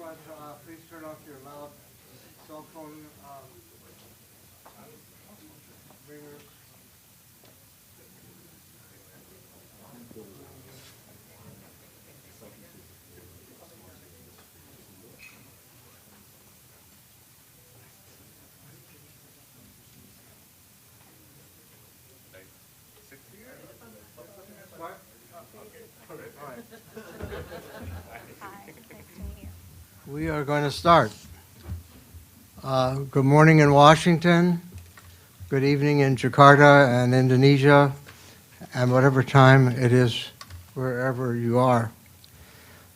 everyone, please turn off your loud cell phone ringers. What? All right. Hi, nice to meet you. We are going to start. Good morning in Washington, good evening in Jakarta and Indonesia, and whatever time it is wherever you are.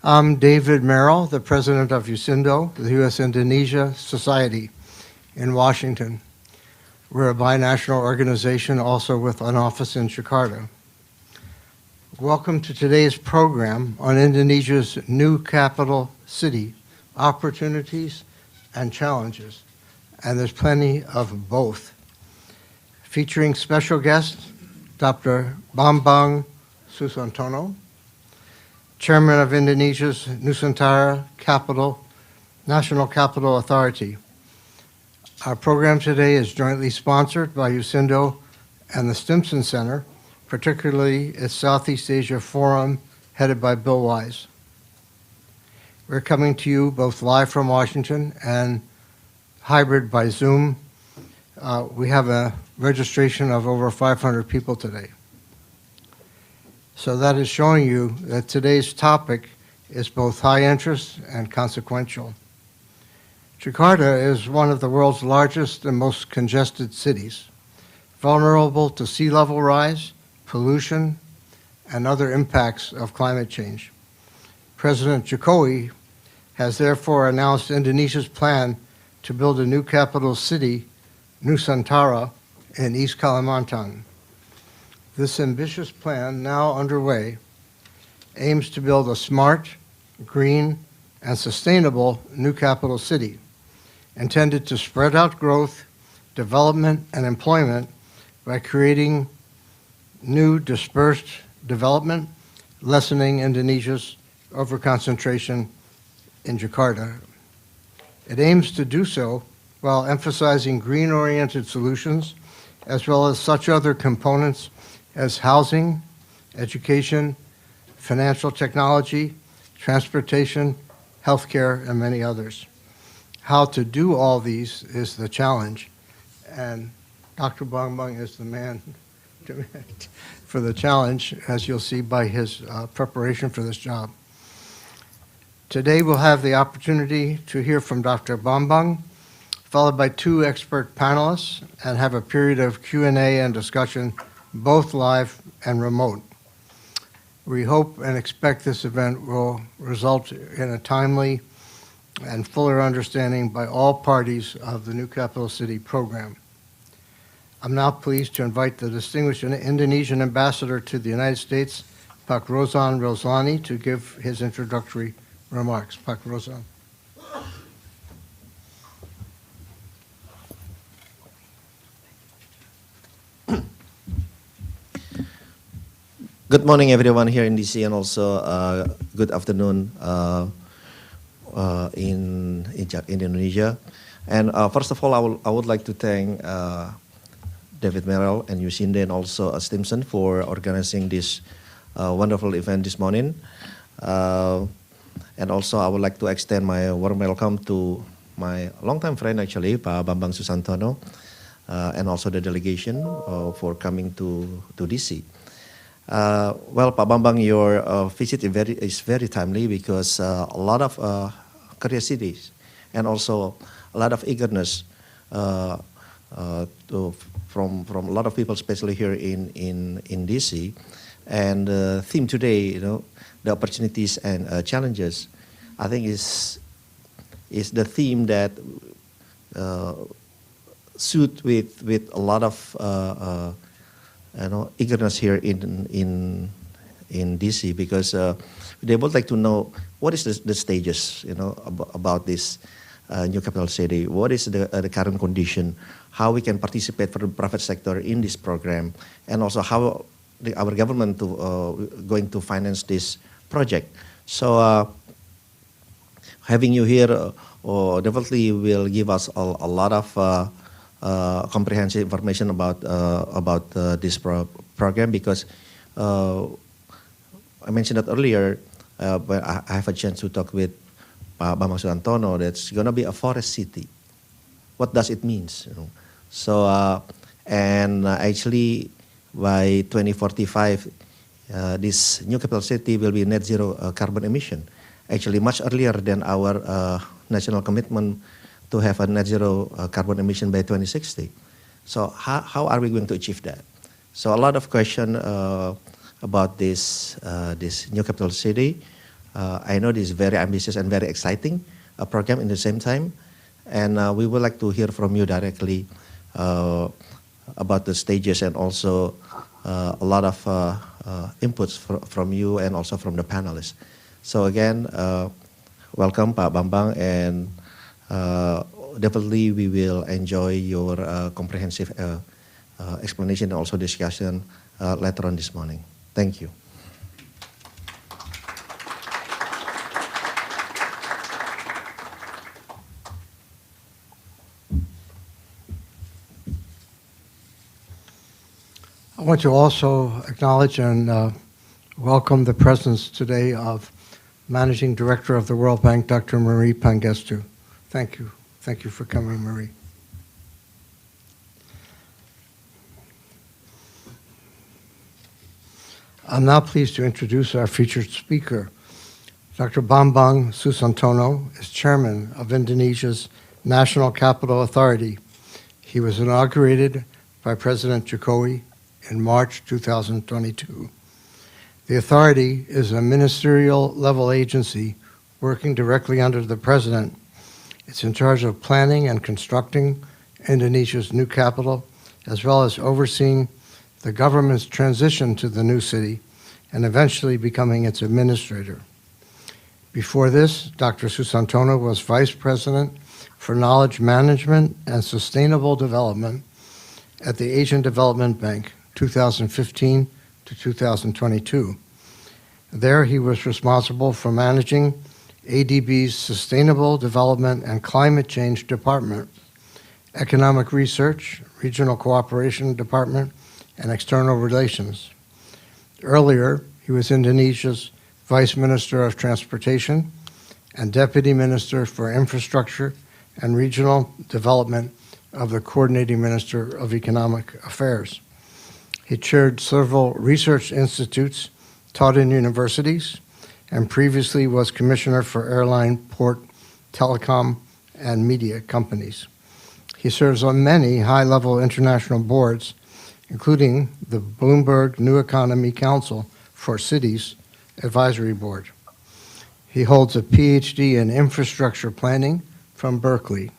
I'm David Merrill, the president of USINDO, the U.S.-Indonesia Society in Washington. We're a binational organization also with an office in Jakarta. Welcome to today's program on Indonesia's new capital city, opportunities and challenges, and there's plenty of both. Featuring special guest, Dr. Bambang Susantono, Chairman of Indonesia's Nusantara National Capital Authority. Our program today is jointly sponsored by USINDO and the Stimson Center, particularly its Southeast Asia Forum headed by Bill Wise. We're coming to you both live from Washington and hybrid by Zoom. We have a registration of over 500 people today. So that is showing you that today's topic is both high interest and consequential. Jakarta is one of the world's largest and most congested cities, vulnerable to sea level rise, pollution, and other impacts of climate change. President Jokowi has therefore announced Indonesia's plan to build a new capital city, Nusantara, in East Kalimantan. This ambitious plan, now underway, aims to build a smart, green, and sustainable new capital city, intended to spread out growth, development, and employment by creating new dispersed development, lessening Indonesia's overconcentration in Jakarta. It aims to do so while emphasizing green-oriented solutions, as well as such other components as housing, education, financial technology, transportation, healthcare, and many others. How to do all these is the challenge, and Dr. Bambang is the man for the challenge, as you'll see by his preparation for this job. Today we'll have the opportunity to hear from Dr. Bambang, followed by two expert panelists, and have a period of Q&A and discussion, both live and remote. We hope and expect this event will result in a timely and fuller understanding by all parties of the New Capital City program. I'm now pleased to invite the distinguished Indonesian ambassador to the United States, Pak Rozan Roslani, to give his introductory remarks. Pak Rozan. Good morning, everyone here in DC, and also good afternoon in Indonesia. And first of all, I would like to thank David Merrill and USINDO and also Stimson for organizing this wonderful event this morning. And also, I would like to extend my warm welcome to my longtime friend, actually, Pak Bambang Susantono, and also the delegation for coming to DC. Well, Pak Bambang, your visit is very timely because a lot of curiosities and also a lot of eagerness from a lot of people, especially here in DC. And the theme today, the opportunities and challenges, I think is the theme that suit with a lot of eagerness here in DC, because they would like to know what is the stages about this new capital city. What is the current condition? How we can participate for the private sector in this program, and also how our government going to finance this project. So having you here definitely will give us a lot of comprehensive information about this program, because I mentioned that earlier, but I have a chance to talk with Pak Bambang Susantono. That's going to be a forest city. What does it mean? You know? So, actually, by 2045, this new capital city will be net zero carbon emission. Actually, much earlier than our national commitment to have a net zero carbon emission by 2060. So, how are we going to achieve that? So, a lot of question about this new capital city. I know this is very ambitious and very exciting program in the same time, and we would like to hear from you directly about the stages, and also a lot of inputs from you and also from the panelists. So again, welcome Pak Bambang, and definitely we will enjoy your comprehensive explanation and also discussion later on this morning. Thank you. I want to also acknowledge and welcome the presence today of Managing Director of the World Bank, Dr. Marie Pangestu. Thank you. Thank you for coming, Marie. I'm now pleased to introduce our featured speaker. Dr. Bambang Susantono is chairman of Indonesia's National Capital Authority. He was inaugurated by President Jokowi in March 2022. The authority is a ministerial level agency working directly under the president. It's in charge of planning and constructing Indonesia's new capital, as well as overseeing the government's transition to the new city and eventually becoming its administrator. Before this, Dr. Susantono was Vice President for Knowledge Management and Sustainable Development at the Asian Development Bank, 2015 to 2022. There, he was responsible for managing ADB's Sustainable Development and Climate Change Department, Economic Research, Regional Cooperation Department, and External Relations. Earlier, he was Indonesia's Vice Minister of Transportation and Deputy Minister for Infrastructure and Regional Development of the Coordinating Minister of Economic Affairs. He chaired several research institutes, taught in universities, and previously was Commissioner for Airline, Port, Telecom, and Media Companies. He serves on many high-level international boards, including the Bloomberg New Economy Council for Cities Advisory Board. He holds a PhD in infrastructure planning from Berkeley,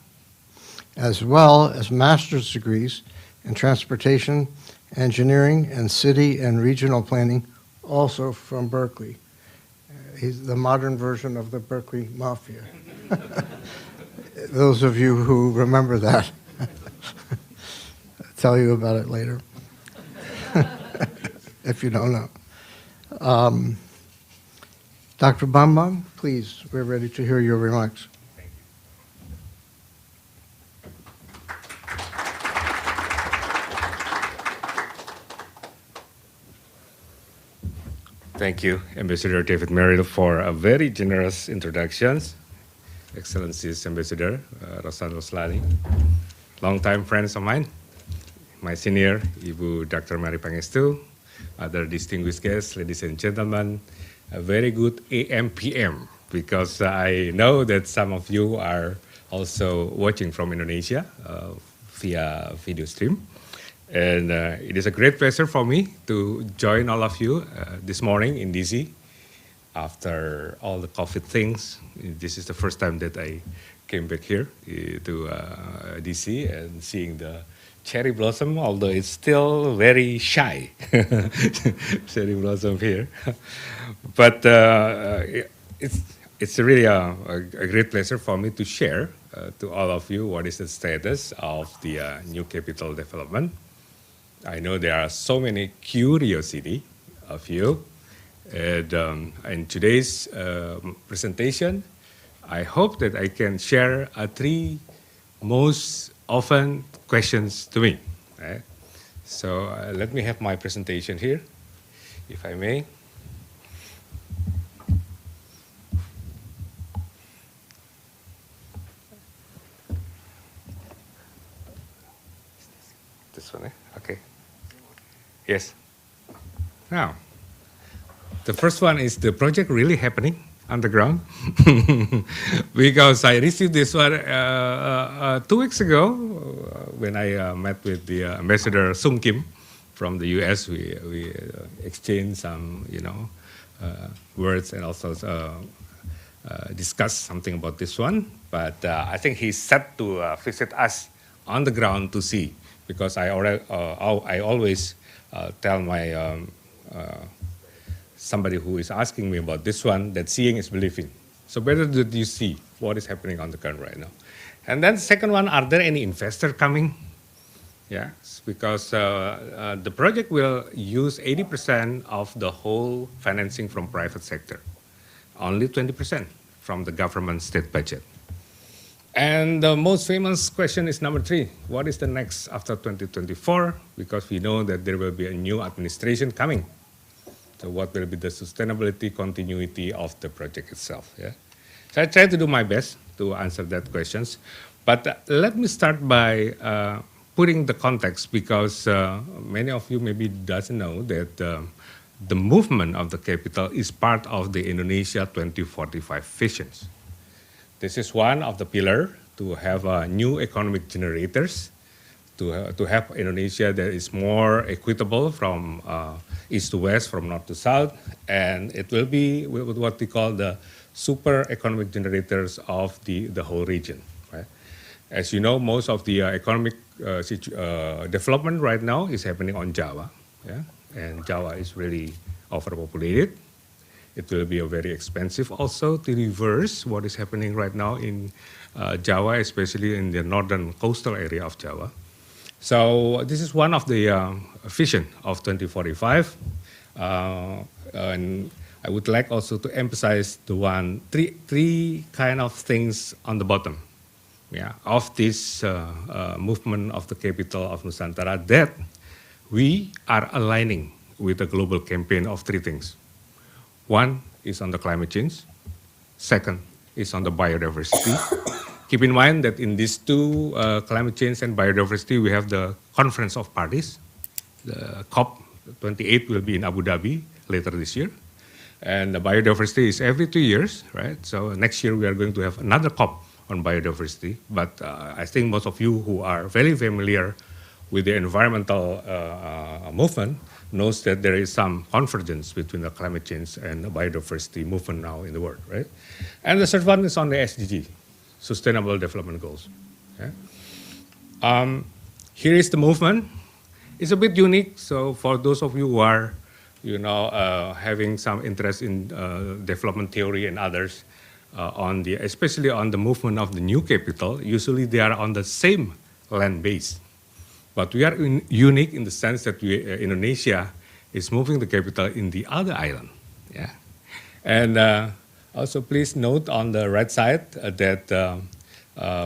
as well as master's degrees in transportation, engineering, and city and regional planning, also from Berkeley. He's the modern version of the Berkeley Mafia. Those of you who remember that, I'll tell you about it later. If you don't know. Dr. Bambang, please, we're ready to hear your remarks. Thank you, Ambassador David Merrill, for a very generous introduction. Excellencies, Ambassador Rosan Roslani, longtime friends of mine, my senior, Ibu Dr. Marie Pangestu, other distinguished guests, ladies and gentlemen, a very good AM PM, because I know that some of you are also watching from Indonesia via video stream. And it is a great pleasure for me to join all of you this morning in DC. After all the COVID things, this is the first time that I came back here to DC and seeing the cherry blossom, although it's still very shy, cherry blossom here. But it's really a great pleasure for me to share to all of you what is the status of the new capital development. I know there are so many curiosity of you, and in today's presentation, I hope that I can share three most often questions to me. Right? So let me have my presentation here, if I may. This one, okay. Yes. Now, the first one is the project really happening on the ground? Because I received this one 2 weeks ago when I met with the Ambassador Sung Kim from the U.S. We exchanged some, words and also discussed something about this one. But I think he's set to visit us on the ground to see, because I always tell my somebody who is asking me about this one that seeing is believing. So better that you see what is happening on the ground right now. And then the second one, are there any investor coming? Yes, because the project will use 80% of the whole financing from private sector, only 20% from the government state budget. And the most famous question is number 3. What is the next after 2024? Because we know that there will be a new administration coming. So what will be the sustainability continuity of the project itself? Yeah. So I try to do my best to answer that questions. But let me start by putting the context, because many of you maybe doesn't know that the movement of the capital is part of the Indonesia 2045 visions. This is one of the pillars to have new economic generators, to have Indonesia that is more equitable from east to west, from north to south, and it will be what we call the super economic generators of the whole region. Right? As you know, most of the economic development right now is happening on Java, yeah? And Java is really overpopulated. It will be very expensive also to reverse what is happening right now in Java, especially in the northern coastal area of Java. So this is one of the vision of 2045. And I would like also to emphasize the three kind of things on the bottom, yeah, of this movement of the capital of Nusantara, that we are aligning with the global campaign of 3 things. One is on the climate change. Second is on the biodiversity. Keep in mind that in these 2, climate change and biodiversity, we have the Conference of Parties. The COP28 will be in Abu Dhabi later this year. And the biodiversity is every 2 years, right? So next year we are going to have another COP on biodiversity. But I think most of you who are very familiar with the environmental movement knows that there is some convergence between the climate change and the biodiversity movement now in the world, right? And the third one is on the SDG, Sustainable Development Goals. Okay? Here is the movement. It's a bit unique, so for those of you who are, having some interest in development theory and others, especially on the movement of the new capital, usually they are on the same land base. But we are unique in the sense that Indonesia is moving the capital in the other island. Yeah? And also please note on the right side that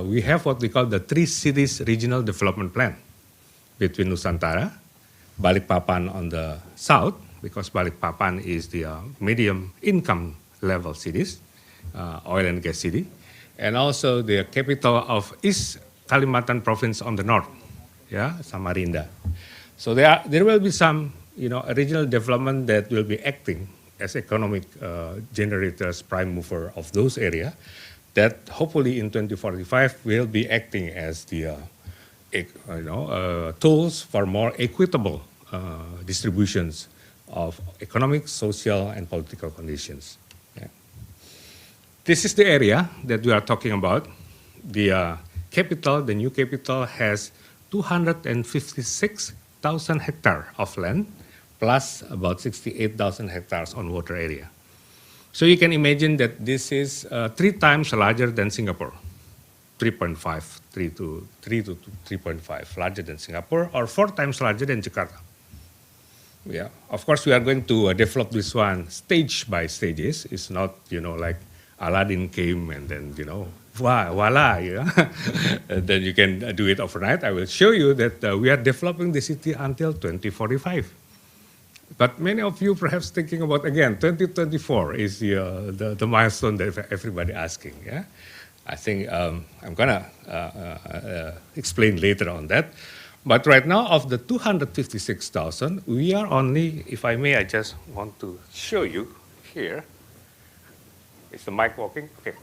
we have what we call the 3 cities regional development plan between Nusantara, Balikpapan on the south, because Balikpapan is the medium income level cities, oil and gas city, and also the capital of East Kalimantan province on the north. Yeah, Samarinda. So there will be some, regional development that will be acting as economic generators, prime mover of those areas, that hopefully in 2045 will be acting as the tools for more equitable distributions of economic, social, and political conditions. Yeah. This is the area that we are talking about. The capital, the new capital, has 256,000 hectares of land, plus about 68,000 hectares on water area. So you can imagine that this is 3 times larger than Singapore, 3.5, 3 to 3.5, larger than Singapore, or 4 times larger than Jakarta. Yeah, of course we are going to develop this one stage by stages. It's not, like Aladdin came and then, voila, and then you can do it overnight. I will show you that we are developing the city until 2045. But many of you perhaps thinking about, again, 2024 is the milestone that everybody asking, yeah? I think I'm gonna explain later on that. But right now, of the 256,000, we are only, if I may, I just want to show you here. Is the mic working? Okay.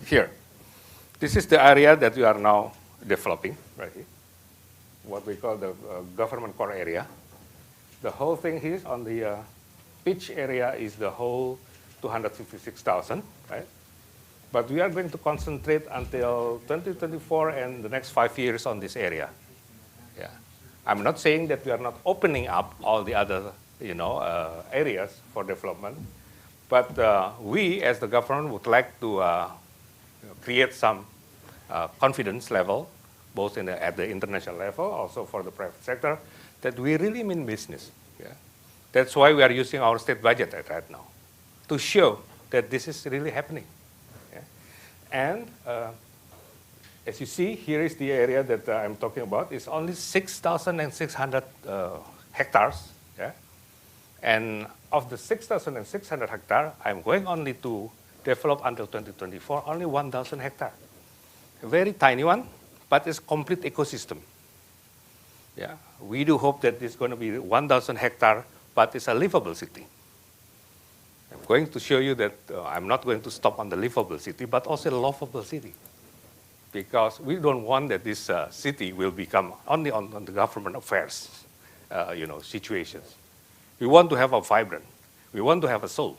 Here. This is the area that we are now developing, right here. What we call the government core area. The whole thing here on the pitch area is the whole 256,000, right? But we are going to concentrate until 2024 and the next 5 years on this area. Yeah. I'm not saying that we are not opening up all the other, areas for development, but we, as the government, would like to create some confidence level, both at the international level, also for the private sector, that we really mean business. Yeah. That's why we are using our state budget right now, to show that this is really happening. Yeah. And as you see, here is the area that I'm talking about. It's only 6,600 hectares. Yeah? And of the 6,600 hectares, I'm going only to develop until 2024, only 1,000 hectares. A very tiny one, but it's a complete ecosystem. Yeah, we do hope that it's going to be 1,000 hectares, but it's a livable city. I'm going to show you that I'm not going to stop on the livable city, but also a lovable city. Because we don't want that this city will become only on the government affairs, situations. We want to have a vibrant, we want to have a soul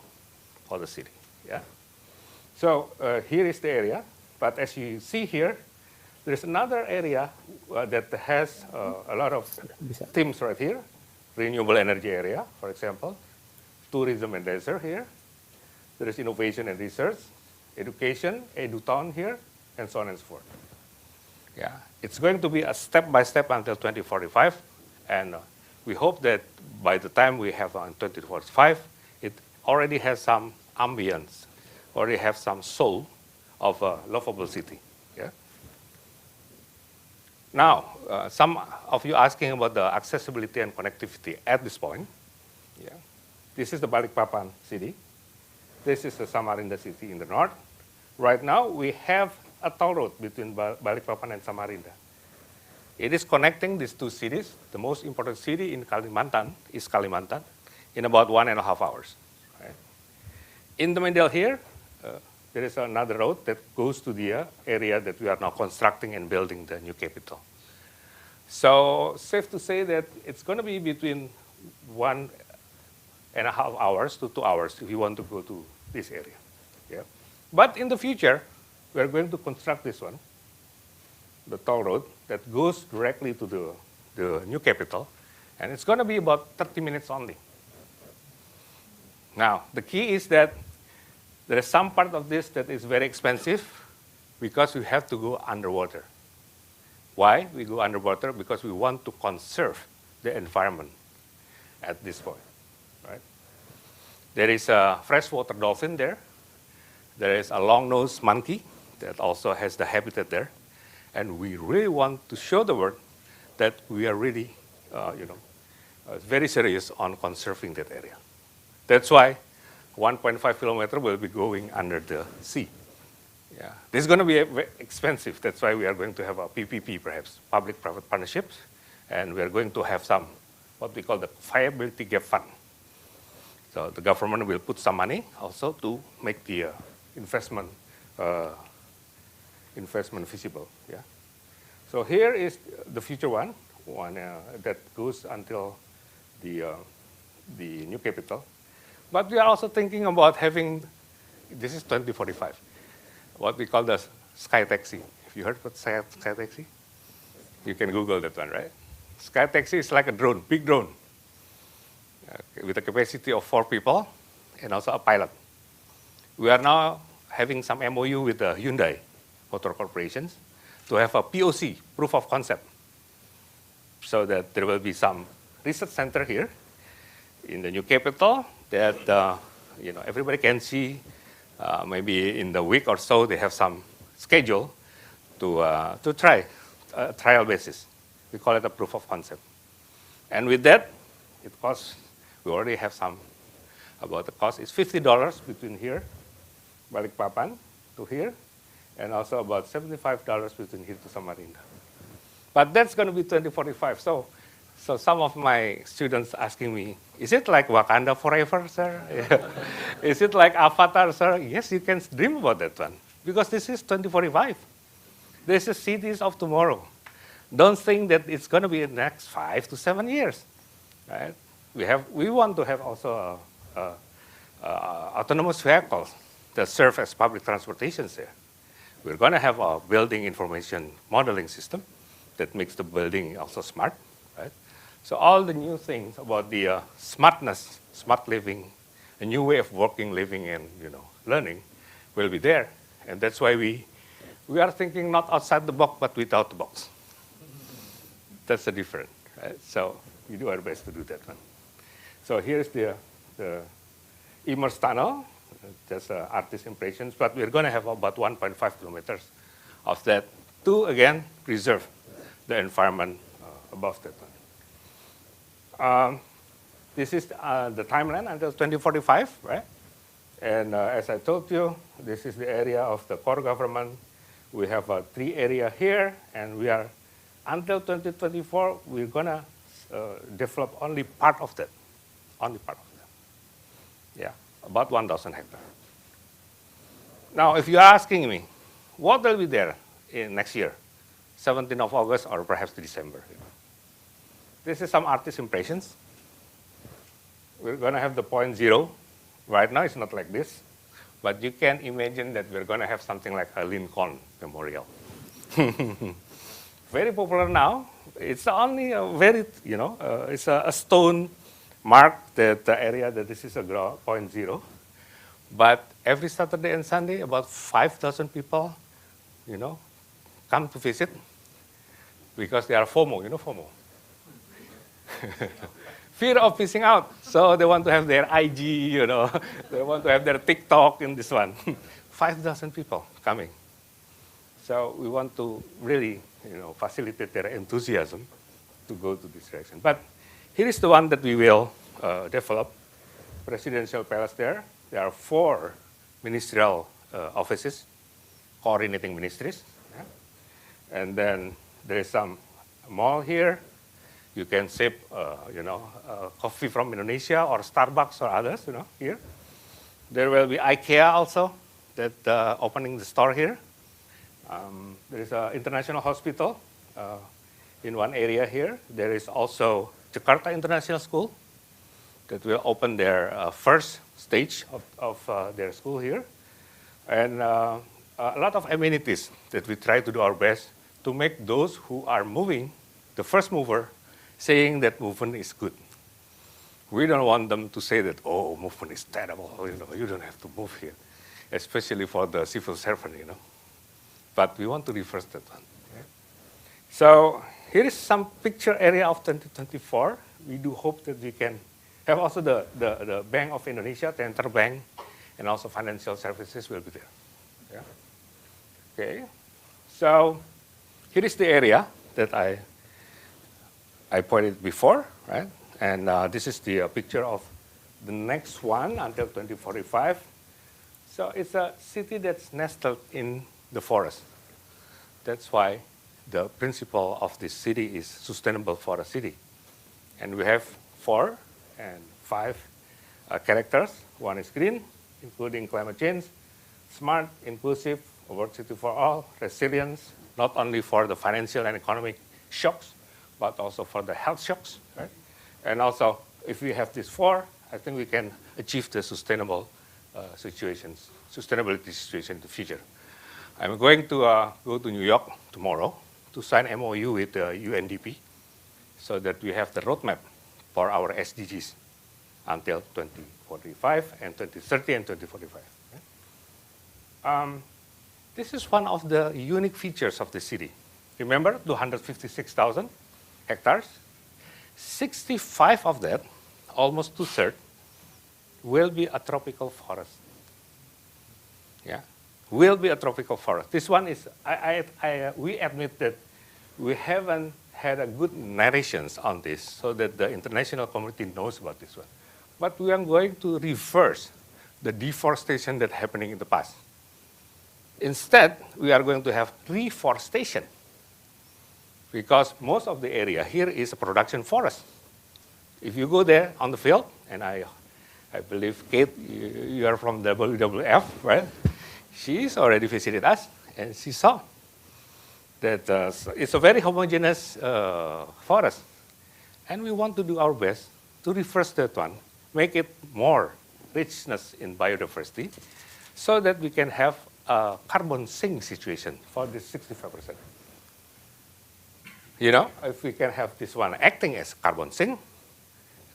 for the city. Yeah. So here is the area, but as you see here, there's another area that has a lot of themes right here. Renewable energy area, for example, tourism and leisure here. There is innovation and research, education, EduTown here, and so on and so forth. Yeah, it's going to be a step-by-step until 2045, and we hope that by the time we have on 2045, it already has some ambience, already have some soul of a lovable city. Yeah. Now, some of you asking about the accessibility and connectivity at this point. Yeah. This is the Balikpapan city. This is the Samarinda city in the north. Right now, we have a toll road between Balikpapan and Samarinda. It is connecting these two cities. The most important city in Kalimantan is Kalimantan in about 1.5 hours. Right? In the middle here, there is another road that goes to the area that we are now constructing and building the new capital. So safe to say that it's going to be between 1.5 hours to 2 hours if you want to go to this area. Yeah. But in the future, we're going to construct this one, the toll road that goes directly to the new capital, and it's going to be about 30 minutes only. Now, the key is that there is some part of this that is very expensive because we have to go underwater. Why we go underwater? Because we want to conserve the environment at this point. Right? There is a freshwater dolphin there. There is a long-nosed monkey that also has the habitat there. And we really want to show the world that we are really, very serious on conserving that area. That's why 1.5 kilometers will be going under the sea. Yeah. This is going to be very expensive. That's why we are going to have a PPP, perhaps, public-private partnerships. And we are going to have some, what we call the viability gap fund. So the government will put some money also to make the investment feasible. Yeah. So here is the future one that goes until the new capital. But we are also thinking about having, this is 2045, what we call the sky taxi. Have you heard about sky taxi? You can Google that one, right? Sky taxi is like a drone, big drone, with a capacity of 4 people and also a pilot. We are now having some MOU with the Hyundai Motor Corporations to have a POC, proof of concept, so that there will be some research center here in the new capital that everybody can see maybe in the week or so they have some schedule to try trial basis. We call it a proof of concept. And with that, it costs, we already have some about the cost. It's $50 between here, Balikpapan, to here, and also about $75 between here to Samarinda. But that's going to be 2045. So some of my students asking me, is it like Wakanda forever, sir? Is it like Avatar, sir? Yes, you can dream about that one. Because this is 2045. This is cities of tomorrow. Don't think that it's going to be in the next 5 to 7 years. Right? We want to have also autonomous vehicles that serve as public transportation there. We're going to have a building information modeling system that makes the building also smart. Right? So all the new things about the smartness, smart living, a new way of working, living, and learning will be there. And that's why we are thinking not outside the box, but without the box. That's the difference. Right? So we do our best to do that one. So here's the immersed tunnel, just artist impressions, but we're going to have about 1.5 kilometers of that to, again, preserve the environment above that one. This is the timeline until 2045, right? And as I told you, this is the area of the core government. We have 3 areas here, and we are, until 2024, we're going to develop only part of that. Only part of that. Yeah, about 1,000 hectares. Now, if you're asking me, what will be there in next year, 17th of August or perhaps December? This is some artist impressions. We're going to have the point 0. Right now, it's not like this. But you can imagine that we're going to have something like a Lincoln Memorial. Very popular now. It's only a very, it's a stone mark that the area that this is a point 0. But every Saturday and Sunday, about 5,000 people, come to visit because they are FOMO, FOMO. Fear of missing out. So they want to have their IG, they want to have their TikTok in this one. 5,000 people coming. So we want to really, facilitate their enthusiasm to go to this direction. But here is the one that we will develop. Presidential Palace there. There are 4 ministerial offices, coordinating ministries. Yeah? And then there is some mall here. You can sip, coffee from Indonesia or Starbucks or others, here. There will be IKEA also, that opening the store here. There is an international hospital in one area here. There is also Jakarta International School that will open their first stage of their school here. And a lot of amenities that we try to do our best to make those who are moving, the first mover, saying that movement is good. We don't want them to say that, oh, movement is terrible, you don't have to move here, especially for the civil servant, But we want to reverse that one. Okay? So here is some picture area of 2024. We do hope that we can have also the Bank of Indonesia, the Interbank, and also financial services will be there. Yeah? Okay. So here is the area that I pointed before, right? And this is the picture of the next one until 2045. So it's a city that's nestled in the forest. That's why the principle of this city is sustainable for a city. And we have 4 and 5 characters. One is green, including climate change, smart, inclusive, a work city for all, resilience, not only for the financial and economic shocks, but also for the health shocks, right? And also, if we have these 4, I think we can achieve the sustainability situation in the future. I'm going to go to New York tomorrow to sign MOU with UNDP so that we have the roadmap for our SDGs until 2045 and 2030 and 2045. This is one of the unique features of the city. Remember, 256,000 hectares? 65 of that, almost 2/3, will be a tropical forest. Yeah, will be a tropical forest. This one is, we admit that we haven't had a good narrations on this so that the international community knows about this one. But we are going to reverse the deforestation that's happening in the past. Instead, we are going to have reforestation because most of the area here is a production forest. If you go there on the field, and I believe, Kate, you are from WWF, right? She's already visited us, and she saw that it's a very homogeneous forest. And we want to do our best to reverse that one, make it more richness in biodiversity, so that we can have a carbon sink situation for this 65%. You know, if we can have this one acting as carbon sink,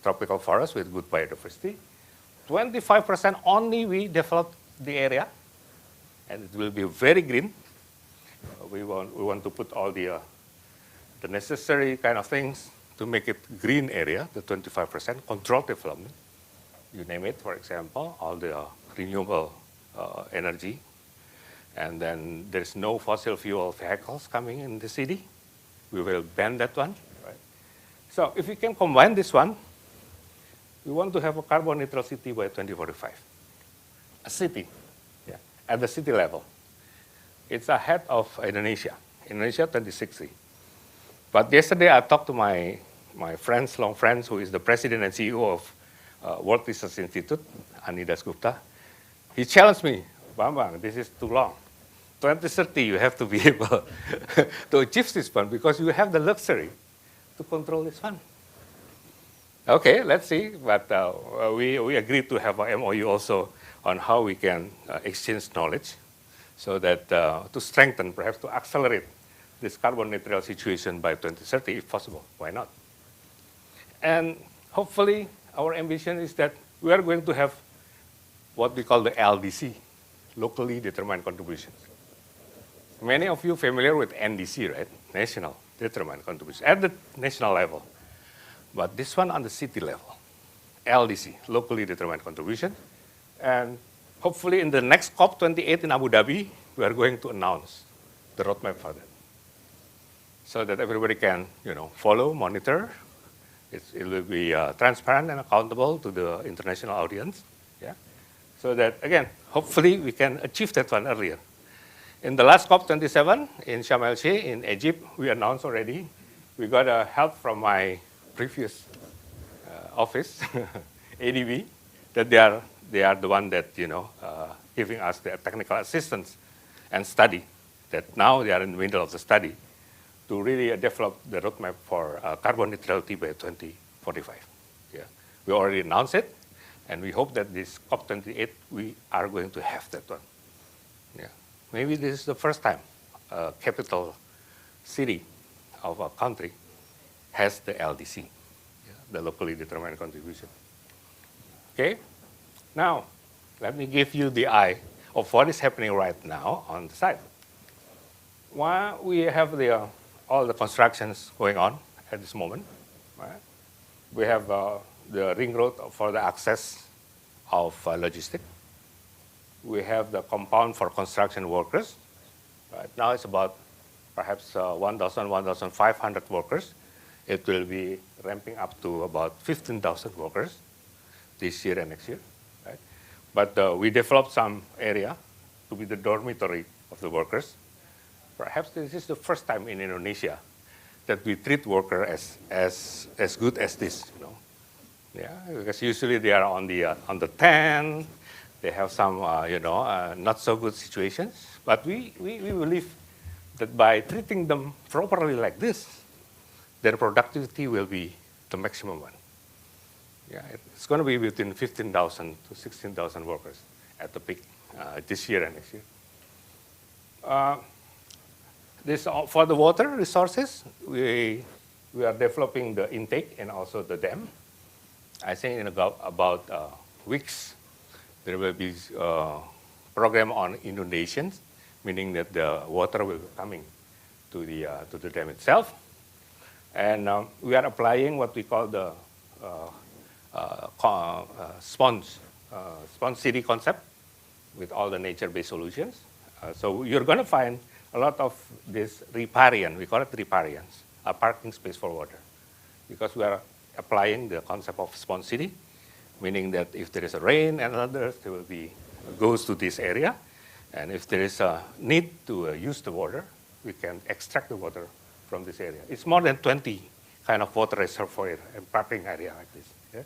tropical forest with good biodiversity, 25% only we develop the area, and it will be very green. We want to put all the necessary kind of things to make it green area, the 25%, controlled development. You name it, for example, all the renewable energy. And then there's no fossil fuel vehicles coming in the city. We will ban that one, right? So if we can combine this one, we want to have a carbon neutral city by 2045. A city, yeah, at the city level. It's ahead of Indonesia. Indonesia 2060. But yesterday I talked to my friends, long friends, who is the president and CEO of World Research Institute, Anidas Gupta. He challenged me, Bambang, this is too long. 2030, you have to be able to achieve this one because you have the luxury to control this one. Okay, let's see. But we agreed to have a MOU also on how we can exchange knowledge so that to strengthen, perhaps to accelerate this carbon neutral situation by 2030, if possible. Why not? And hopefully, our ambition is that we are going to have what we call the LDC, locally determined contributions. Many of you familiar with NDC, right? National determined contributions at the national level. But this one on the city level, LDC, locally determined contribution. And hopefully in the next COP28 in Abu Dhabi, we are going to announce the roadmap for that. So that everybody can, follow, monitor. It will be transparent and accountable to the international audience. Yeah. So that, again, hopefully we can achieve that one earlier. In the last COP27 in Sharm el-Sheikh in Egypt, we announced already, we got help from my previous office, ADB, that they are the one that, giving us the technical assistance and study, that now they are in the middle of the study to really develop the roadmap for carbon neutrality by 2045. Yeah. We already announced it, and we hope that this COP28, we are going to have that one. Yeah. Maybe this is the first time a capital city of a country has the LDC, yeah, the locally determined contribution. Okay? Now, let me give you the eye of what is happening right now on the site. While we have all the constructions going on at this moment, right? We have the ring road for the access of logistics. We have the compound for construction workers. Right now it's about perhaps 1,000, 1,500 workers. It will be ramping up to about 15,000 workers this year and next year. Right? But we developed some area to be the dormitory of the workers. Perhaps this is the first time in Indonesia that we treat workers as good as this. Yeah, because usually they are on the tent. They have some, not so good situations. But we believe that by treating them properly like this, their productivity will be the maximum one. Yeah, it's going to be between 15,000 to 16,000 workers at the peak this year and next year. This for the water resources, we are developing the intake and also the dam. I think in about weeks, there will be a program on inundations, meaning that the water will be coming to the dam itself. And we are applying what we call the sponge sponge city concept with all the nature-based solutions. So you're going to find a lot of this riparian, we call it riparians, a parking space for water, because we are applying the concept of sponge city, meaning that if there is a rain and others, there will be goes to this area, and if there is a need to use the water, we can extract the water from this area. It's more than 20 kind of water reservoir and parking area like this. Yeah?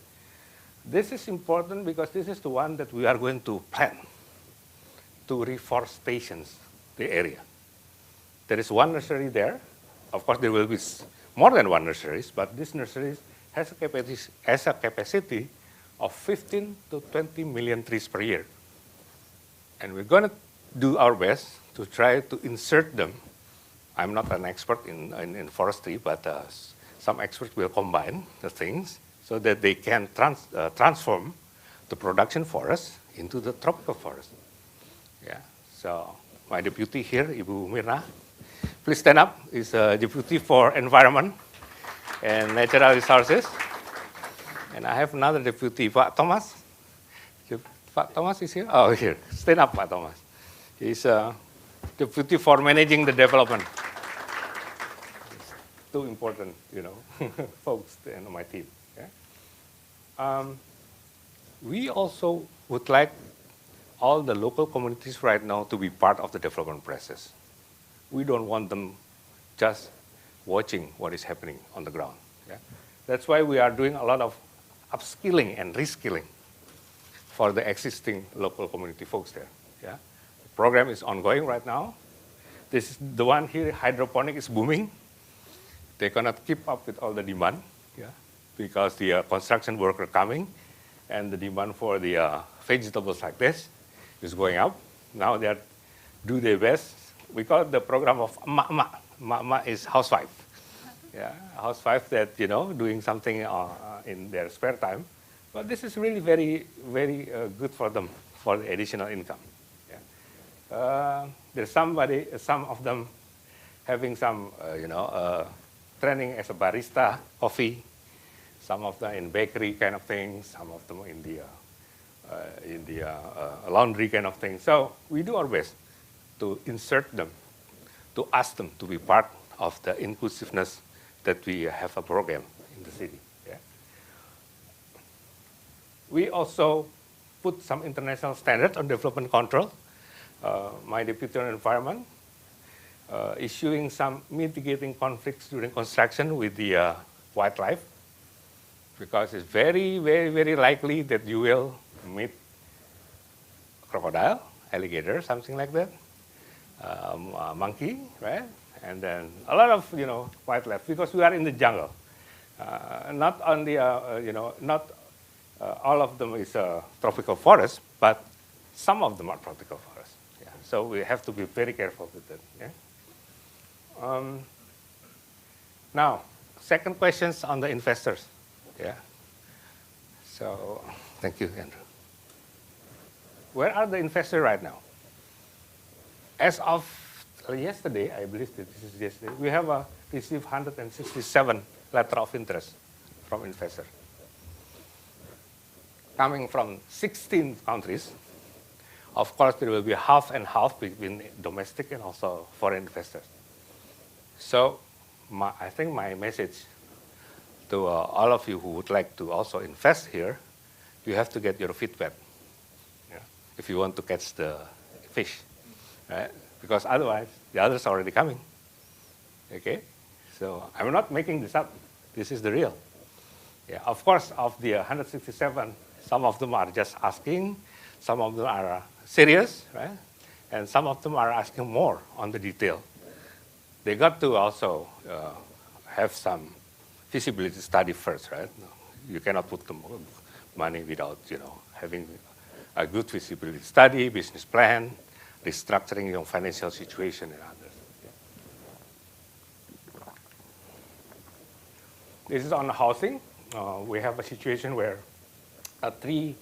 This is important because this is the one that we are going to plan to reforestation the area. There is one nursery there. Of course, there will be more than one nurseries, but this nursery has a capacity of 15 to 20 million trees per year. And we're going to do our best to try to insert them. I'm not an expert in forestry, but some experts will combine the things so that they can transform the production forest into the tropical forest. Yeah. So my deputy here, Ibu Mirna, please stand up, is deputy for environment and natural resources. And I have another deputy, Pak Thomas. Pak Thomas is here? Oh, here. Stand up, Pak Thomas. He's deputy for managing the development. It's too important, folks in my team. Yeah? We also would like all the local communities right now to be part of the development process. We don't want them just watching what is happening on the ground. Yeah? That's why we are doing a lot of upskilling and reskilling for the existing local community folks there. Yeah? The program is ongoing right now. This is the one here, hydroponic is booming. They cannot keep up with all the demand, yeah? Because the construction worker coming and the demand for the vegetables like this is going up. Now they do their best. We call it the program of Ma. Ma is housewife. Yeah, housewife that, doing something in their spare time. But this is really very, very good for them, for the additional income. Yeah. There's some of them having some, training as a barista, coffee, some of them in bakery kind of things, some of them in the laundry kind of thing. So we do our best to insert them, to ask them to be part of the inclusiveness that we have a program in the city. Yeah. We also put some international standards on development control. My deputy on environment, issuing some mitigating conflicts during construction with the wildlife, because it's very, very, very likely that you will meet crocodile, alligator, something like that, monkey, right? And then a lot of wildlife, because we are in the jungle. Not only not all of them is tropical forest, but some of them are tropical forest. Yeah. So we have to be very careful with that. Yeah? Now, second questions on the investors. Yeah. So thank you, Andrew. Where are the investors right now? As of yesterday, I believe that this is yesterday, we have received 167 letter of interest from investors, coming from 16 countries. Of course, there will be half and half between domestic and also foreign investors. So I think my message to all of you who would like to also invest here, you have to get your feet wet, yeah, if you want to catch the fish, right? Because otherwise, the others are already coming. Okay? So I'm not making this up. This is the real. Yeah, of course, of the 167, some of them are just asking, some of them are serious, right? And some of them are asking more on the detail. They got to also have some feasibility study first, right? You cannot put the money without, having a good feasibility study, business plan, restructuring your financial situation and others. Yeah. This is on housing. We have a situation where 3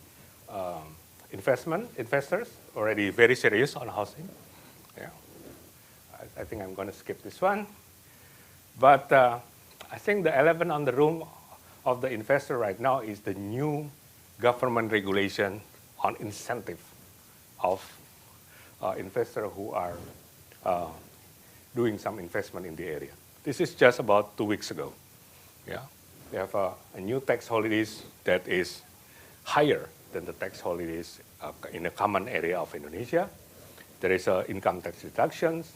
investors already very serious on housing. Yeah. I think I'm going to skip this one. But I think the elephant on the room of the investor right now is the new government regulation on incentive of investors who are doing some investment in the area. This is just about 2 weeks ago. Yeah, they have a new tax holidays that is higher than the tax holidays in a common area of Indonesia. There is income tax reductions.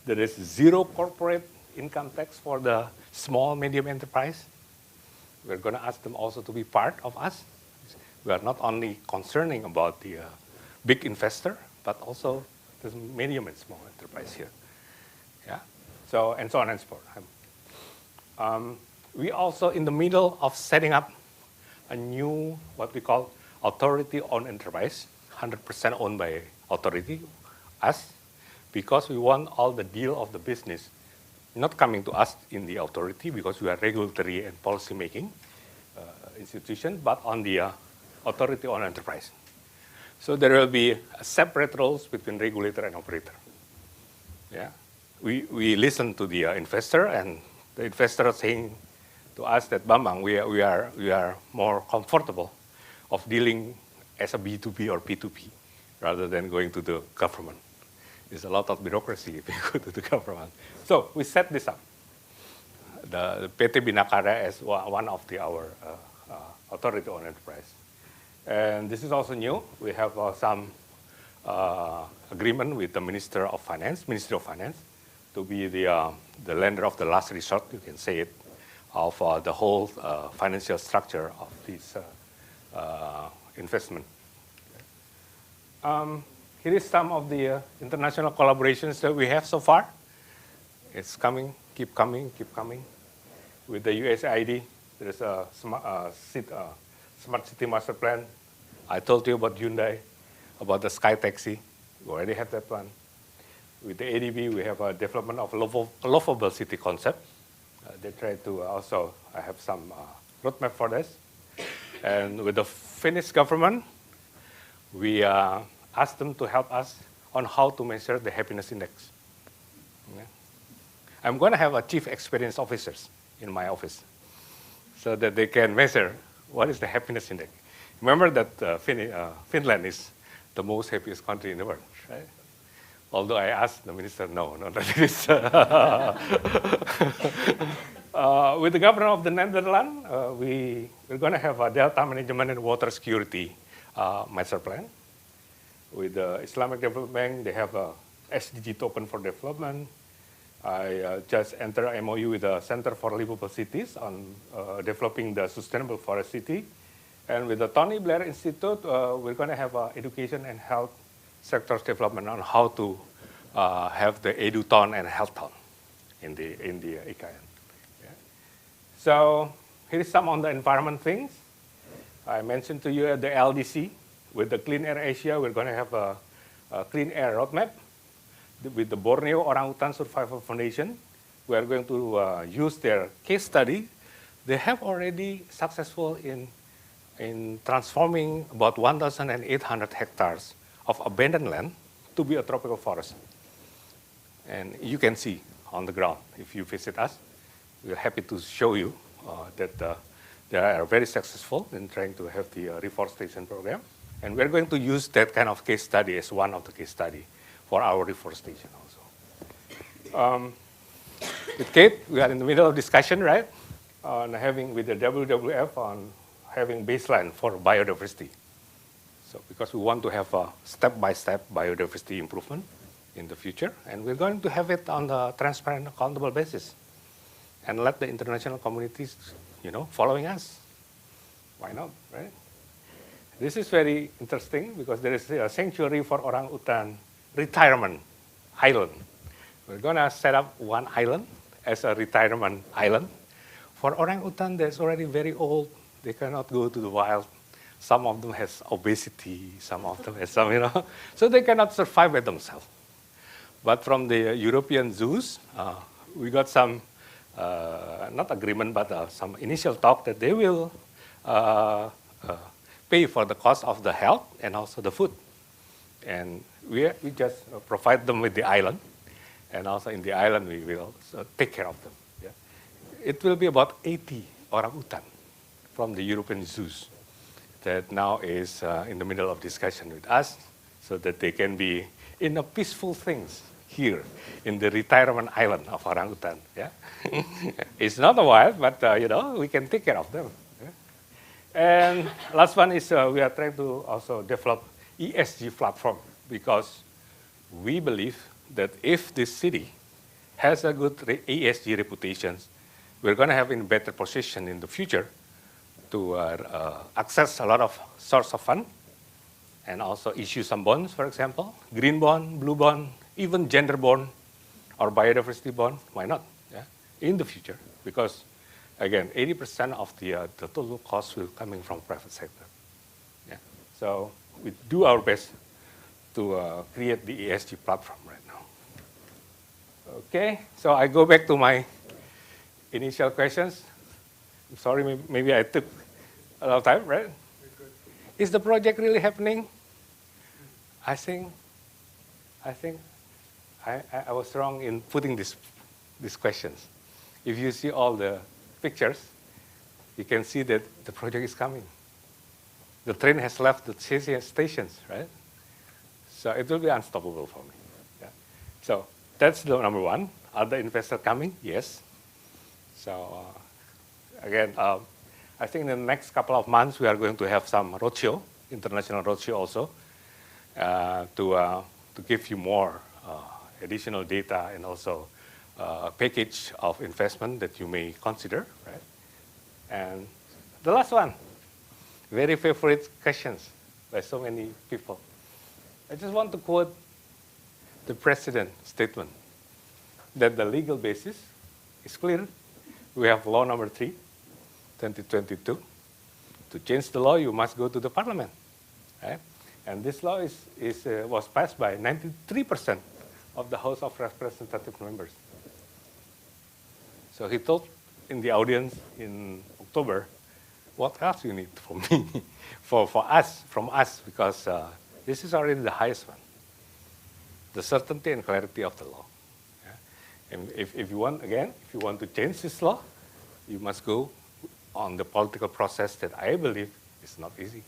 There is zero corporate income tax for the small, medium enterprise. We're going to ask them also to be part of us. We are not only concerning about the big investor, but also the medium and small enterprise here. Yeah, so and so on and so forth. We also in the middle of setting up a new what we call authority-owned enterprise, 100% owned by authority, us, because we want all the deal of the business not coming to us in the authority because we are regulatory and policy making institution, but on the authority-owned enterprise. So there will be separate roles between regulator and operator. Yeah, we listen to the investor, and the investor is saying to us that Bambang, we are more comfortable of dealing as a B2B or P2P rather than going to the government. There's a lot of bureaucracy if you go to the government. So we set this up. The PT Binakarya as one of our authority-owned enterprise. And this is also new. We have some agreement with the Ministry of Finance, to be the lender of the last resort, you can say it, of the whole financial structure of this investment. Here is some of the international collaborations that we have so far. It's coming, keep coming. With the USAID, there's a smart city master plan. I told you about Hyundai, about the Sky Taxi. We already have that one. With the ADB, we have a development of lovable city concept. They try to also have some roadmap for this. And with the Finnish government, we asked them to help us on how to measure the happiness index. Yeah. I'm going to have a chief experience officers in my office so that they can measure what is the happiness index. Remember that Finland is the most happiest country in the world, right? Although I asked the minister, no, that is. With the governor of the Netherlands, we're going to have a delta management and water security master plan. With the Islamic Development Bank, they have a SDG token for development. I just entered an MOU with the Center for Livable Cities on developing the sustainable forest city. And with the Tony Blair Institute, we're going to have education and health sectors development on how to have the EduTown and Health Town in the IKN. Yeah. So here is some on the environment things. I mentioned to you the LDC. With the Clean Air Asia, we're going to have a clean air roadmap. With the Borneo Orangutan Survival Foundation, we are going to use their case study. They have already successful in transforming about 1,800 hectares of abandoned land to be a tropical forest. And you can see on the ground, if you visit us, we're happy to show you that they are very successful in trying to have the reforestation program. And we're going to use that kind of case study as one of the case study for our reforestation also. With Kate, we are in the middle of discussion, right? On having with the WWF on having baseline for biodiversity. So because we want to have a step-by-step biodiversity improvement in the future, and we're going to have it on the transparent, accountable basis, and let the international communities, following us. Why not, right? This is very interesting because there is a sanctuary for orangutan retirement island. We're going to set up one island as a retirement island. For orangutan, that's already very old. They cannot go to the wild. Some of them has obesity, some of them has some, so they cannot survive by themselves. But from the European zoos, we got some, not agreement, but some initial talk that they will pay for the cost of the health and also the food. And we just provide them with the island, and also in the island we will take care of them. Yeah? It will be about 80 orangutan from the European zoos that now is in the middle of discussion with us so that they can be in a peaceful things here in the retirement island of orangutan. Yeah, it's not a wild, but we can take care of them. Yeah? And last one is we are trying to also develop ESG platform because we believe that if this city has a good ESG reputation, we're going to have in better position in the future to access a lot of source of fund and also issue some bonds, for example, green bond, blue bond, even gender bond or biodiversity bond. Why not? Yeah? In the future, because again, 80% of the total cost will coming from private sector. Yeah? So we do our best to create the ESG platform right now. Okay, so I go back to my initial questions. I'm sorry, maybe I took a lot of time, right? Is the project really happening? I think I was wrong in putting these questions. If you see all the pictures, you can see that the project is coming. The train has left the stations, right? So it will be unstoppable for me. Yeah. So that's the number one. Are the investors coming? Yes. So again, I think in the next couple of months we are going to have some roadshow, international roadshow also, to give you more additional data and also a package of investment that you may consider, right? And the last one, very favorite questions by so many people. I just want to quote the president's statement that the legal basis is clear. We have law number 3, 2022. To change the law, you must go to the parliament, right? And this law was passed by 93% of the House of Representative members. So he told in the audience in October, what else you need from me, from us, because this is already the highest one, the certainty and clarity of the law. Yeah? And if you want to change this law, you must go on the political process that I believe is not easy.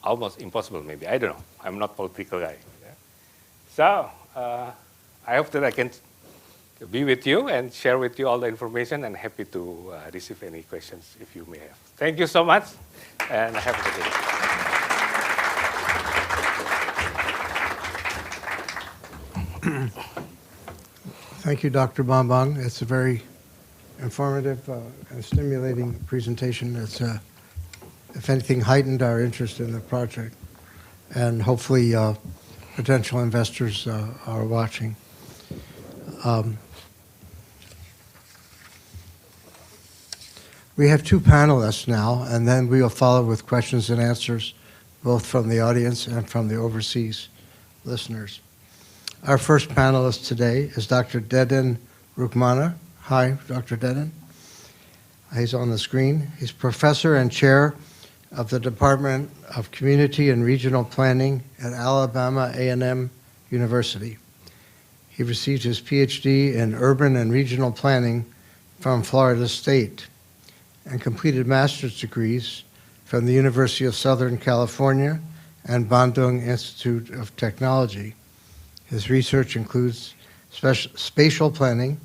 Almost impossible, maybe. I don't know. I'm not a political guy. Yeah? So I hope that I can be with you and share with you all the information, and happy to receive any questions if you may have. Thank you so much, and have a good day. Thank you, Dr. Bambang. It's a very informative and stimulating presentation. It's, if anything, heightened our interest in the project, and hopefully potential investors are watching. We have 2 panelists now, and then we will follow with questions and answers, both from the audience and from the overseas listeners. Our first panelist today is Dr. Deden Rukmana. Hi, Dr. Deden. He's on the screen. He's professor and chair of the Department of Community and Regional Planning at Alabama A&M University. He received his PhD in urban and regional planning from Florida State and completed master's degrees from the University of Southern California and Bandung Institute of Technology. His research includes spatial planning,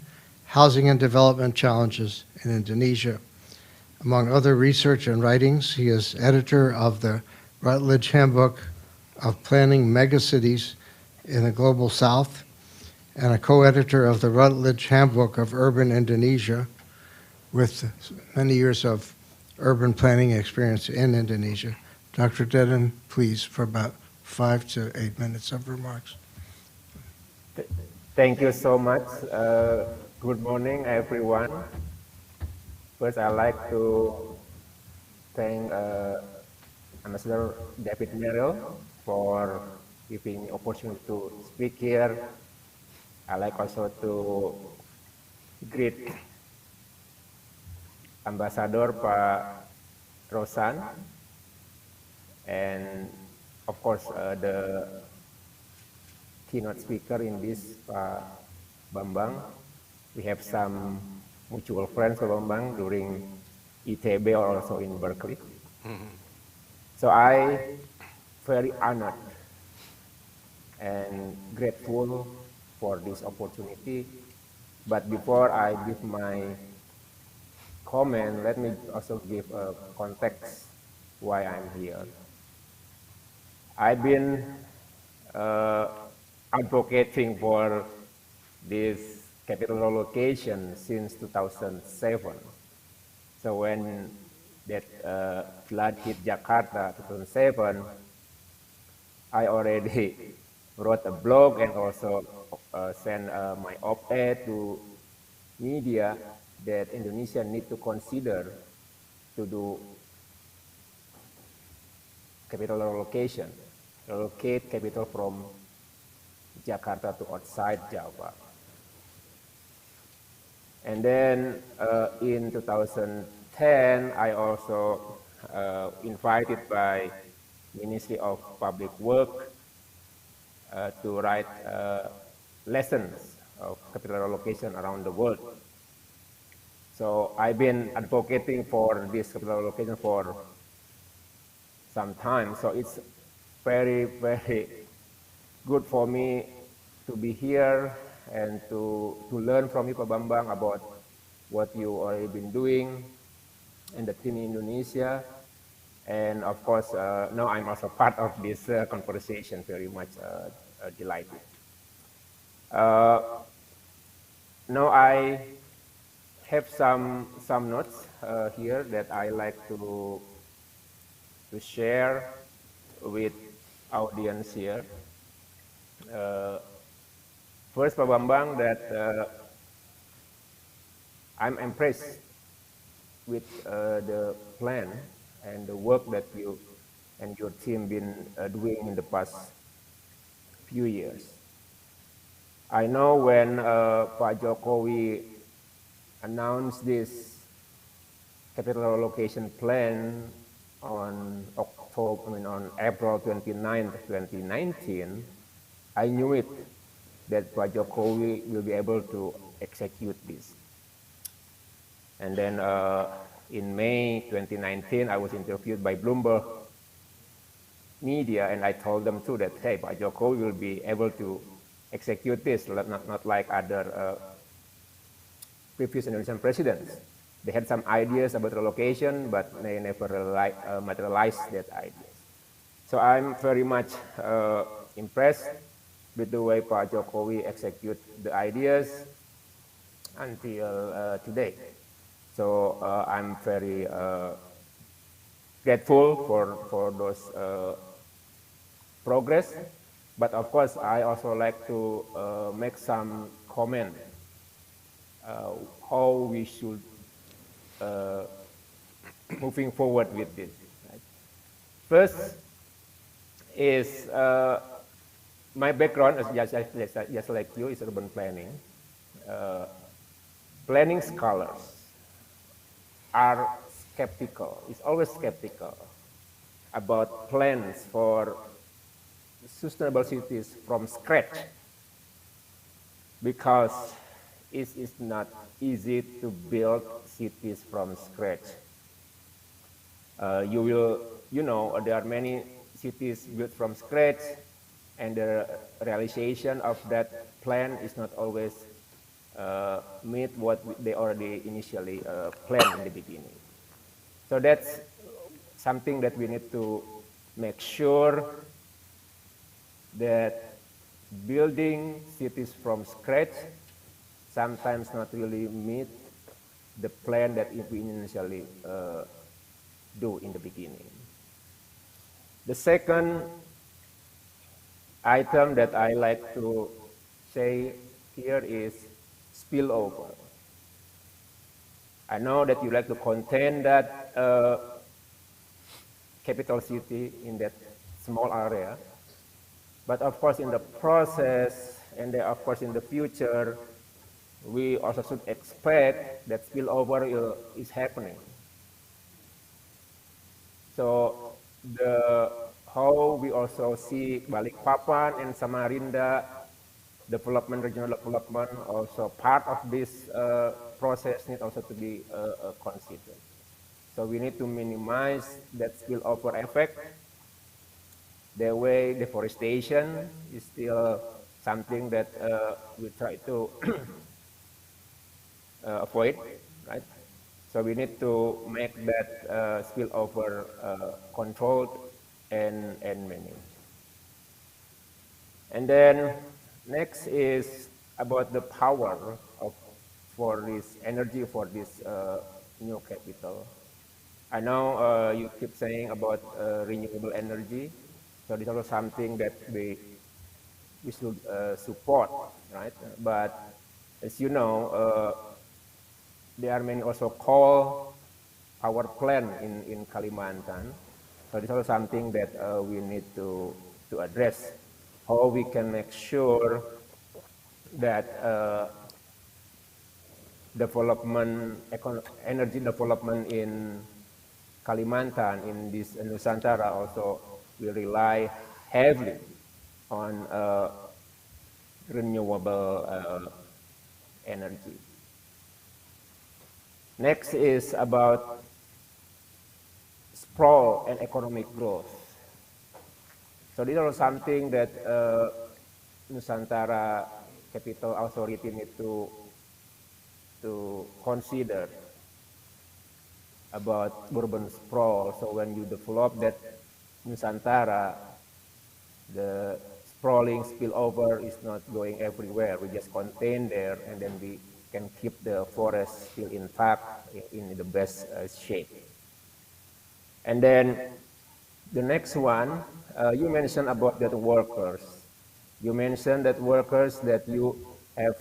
housing and development challenges in Indonesia. Among other research and writings, he is editor of the Routledge Handbook of Planning Megacities in the Global South and a co-editor of the Routledge Handbook of Urban Indonesia, with many years of urban planning experience in Indonesia. Dr. Deden, please, for about 5 to 8 minutes of remarks. Thank you so much. Good morning, everyone. First, I'd like to thank Ambassador David Merrill for giving me opportunity to speak here. I'd like also to greet Ambassador Pak Rosan, and of course the keynote speaker in this, Pak Bambang. We have some mutual friends, Pak Bambang, during ITB or also in Berkeley. So I very honored and grateful for this opportunity. But before I give my comment, let me also give a context why I'm here. I've been uh, advocating for this capital relocation since 2007. So when that flood hit Jakarta 2007, I already wrote a blog and also sent my op-ed to media that Indonesia need to consider to do capital relocation, relocate capital from Jakarta to outside Java. And then in 2010, I also invited by Ministry of Public Work to write lessons of capital allocation around the world. So I've been advocating for this capital allocation for some time. So it's very, very good for me to be here and to learn from you, Pak Bambang, about what you already been doing and the team in Indonesia. And of course, now I'm also part of this conversation, very much delighted. Now I have some notes here that I like to share with audience here. First, Pak Bambang, that I'm impressed with the plan and the work that you and your team been doing in the past few years. I know when Pak Jokowi announced this capital allocation plan on on April 29, 2019, I knew it that Pak Jokowi will be able to execute this. And then in May 2019, I was interviewed by Bloomberg Media, and I told them too that, hey, Pak Jokowi will be able to execute this, not like other previous Indonesian presidents. They had some ideas about relocation, but they never materialized that ideas. So I'm very much impressed with the way Pak Jokowi execute the ideas until today. So I'm very grateful for those progress. But of course, I also like to make some comment how we should moving forward with this. Right? First is my background, just like you, is urban planning. Planning scholars are skeptical, is always skeptical about plans for sustainable cities from scratch, because it is not easy to build cities from scratch. There are many cities built from scratch, and the realization of that plan is not always meet what they already initially planned in the beginning. So that's something that we need to make sure that building cities from scratch sometimes not really meet the plan that we initially do in the beginning. The second item that I like to say here is spillover. I know that you like to contain that capital city in that small area, but of course in the process and of course in the future, we also should expect that spillover is happening. So how we also see Balikpapan and Samarinda development, regional development, also part of this process need also to be considered. So we need to minimize that spillover effect. The way deforestation is still something that we try to avoid, right? So we need to make that spillover controlled and managed. And then next is about the power of for this energy for this new capital. I know you keep saying about renewable energy, so this is also something that we should support, right? But as you know, there are many also coal power plant in Kalimantan. So this is also something that we need to address. How we can make sure that energy development in Kalimantan, in this Nusantara also will rely heavily on renewable energy. Next is about sprawl and economic growth. So this is something that Nusantara Capital Authority need to consider about urban sprawl. So when you develop that Nusantara, the sprawling spillover is not going everywhere. We just contain there, and then we can keep the forest still intact in the best shape. And then the next one, you mentioned about the workers. You mentioned that workers that you have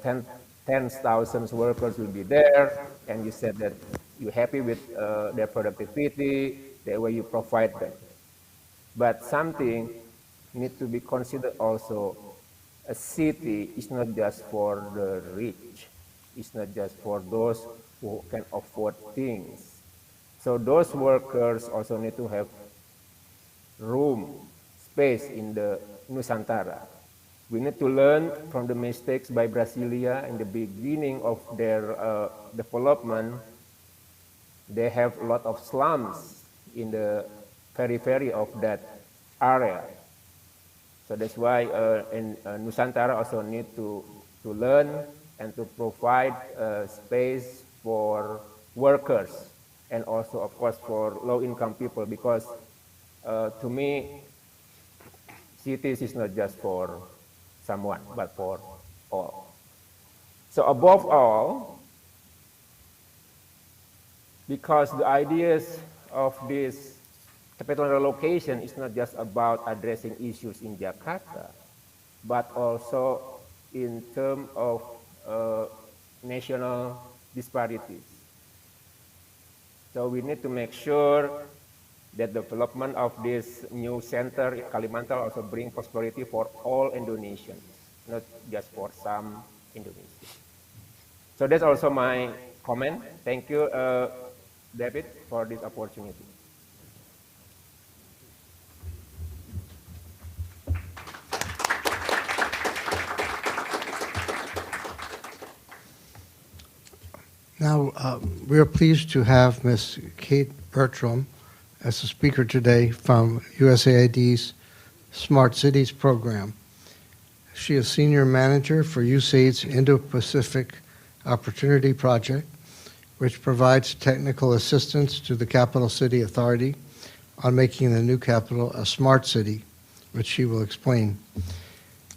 10,000 workers will be there, and you said that you're happy with their productivity, the way you provide them. But something needs to be considered also. A city is not just for the rich. It's not just for those who can afford things. So those workers also need to have room, space in the Nusantara. We need to learn from the mistakes by Brasilia in the beginning of their development. They have a lot of slums in the periphery of that area. So that's why Nusantara also need to learn and to provide space for workers and also, of course, for low-income people, because to me, cities is not just for someone, but for all. So above all, because the ideas of this capital relocation is not just about addressing issues in Jakarta, but also in terms of national disparities. So we need to make sure that development of this new center in Kalimantan also bring prosperity for all Indonesians, not just for some Indonesians. So that's also my comment. Thank you, David, for this opportunity. Now, we are pleased to have Ms. Kate Bertram as a speaker today from USAID's Smart Cities program. She is Senior Manager for USAID's Indo-Pacific Opportunity Project, which provides technical assistance to the Capital City Authority on making the new capital a smart city, which she will explain.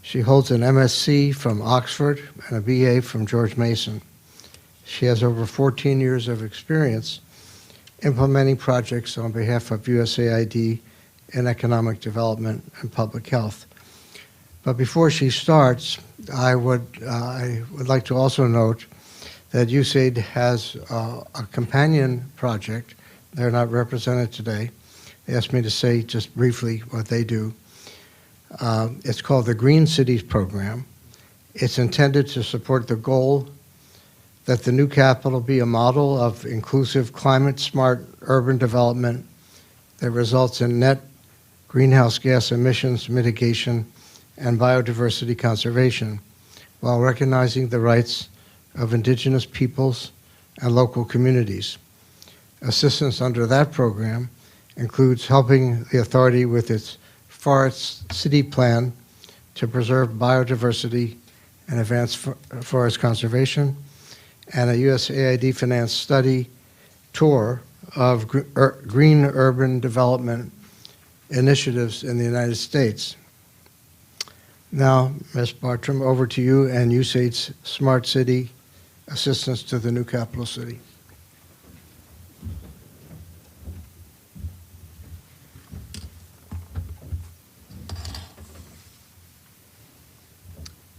She holds an MSc from Oxford and a BA from George Mason. She has over 14 years of experience implementing projects on behalf of USAID in economic development and public health. But before she starts, I would like to also note that USAID has a companion project. They're not represented today. They asked me to say just briefly what they do. It's called the Green Cities Program. It's intended to support the goal that the new capital be a model of inclusive, climate-smart urban development that results in net greenhouse gas emissions mitigation and biodiversity conservation, while recognizing the rights of indigenous peoples and local communities. Assistance under that program includes helping the authority with its forest city plan to preserve biodiversity and advance forest conservation, and a USAID financed study tour of green urban development initiatives in the United States. Now, Ms. Bartram, over to you and USAID's Smart City assistance to the new capital city.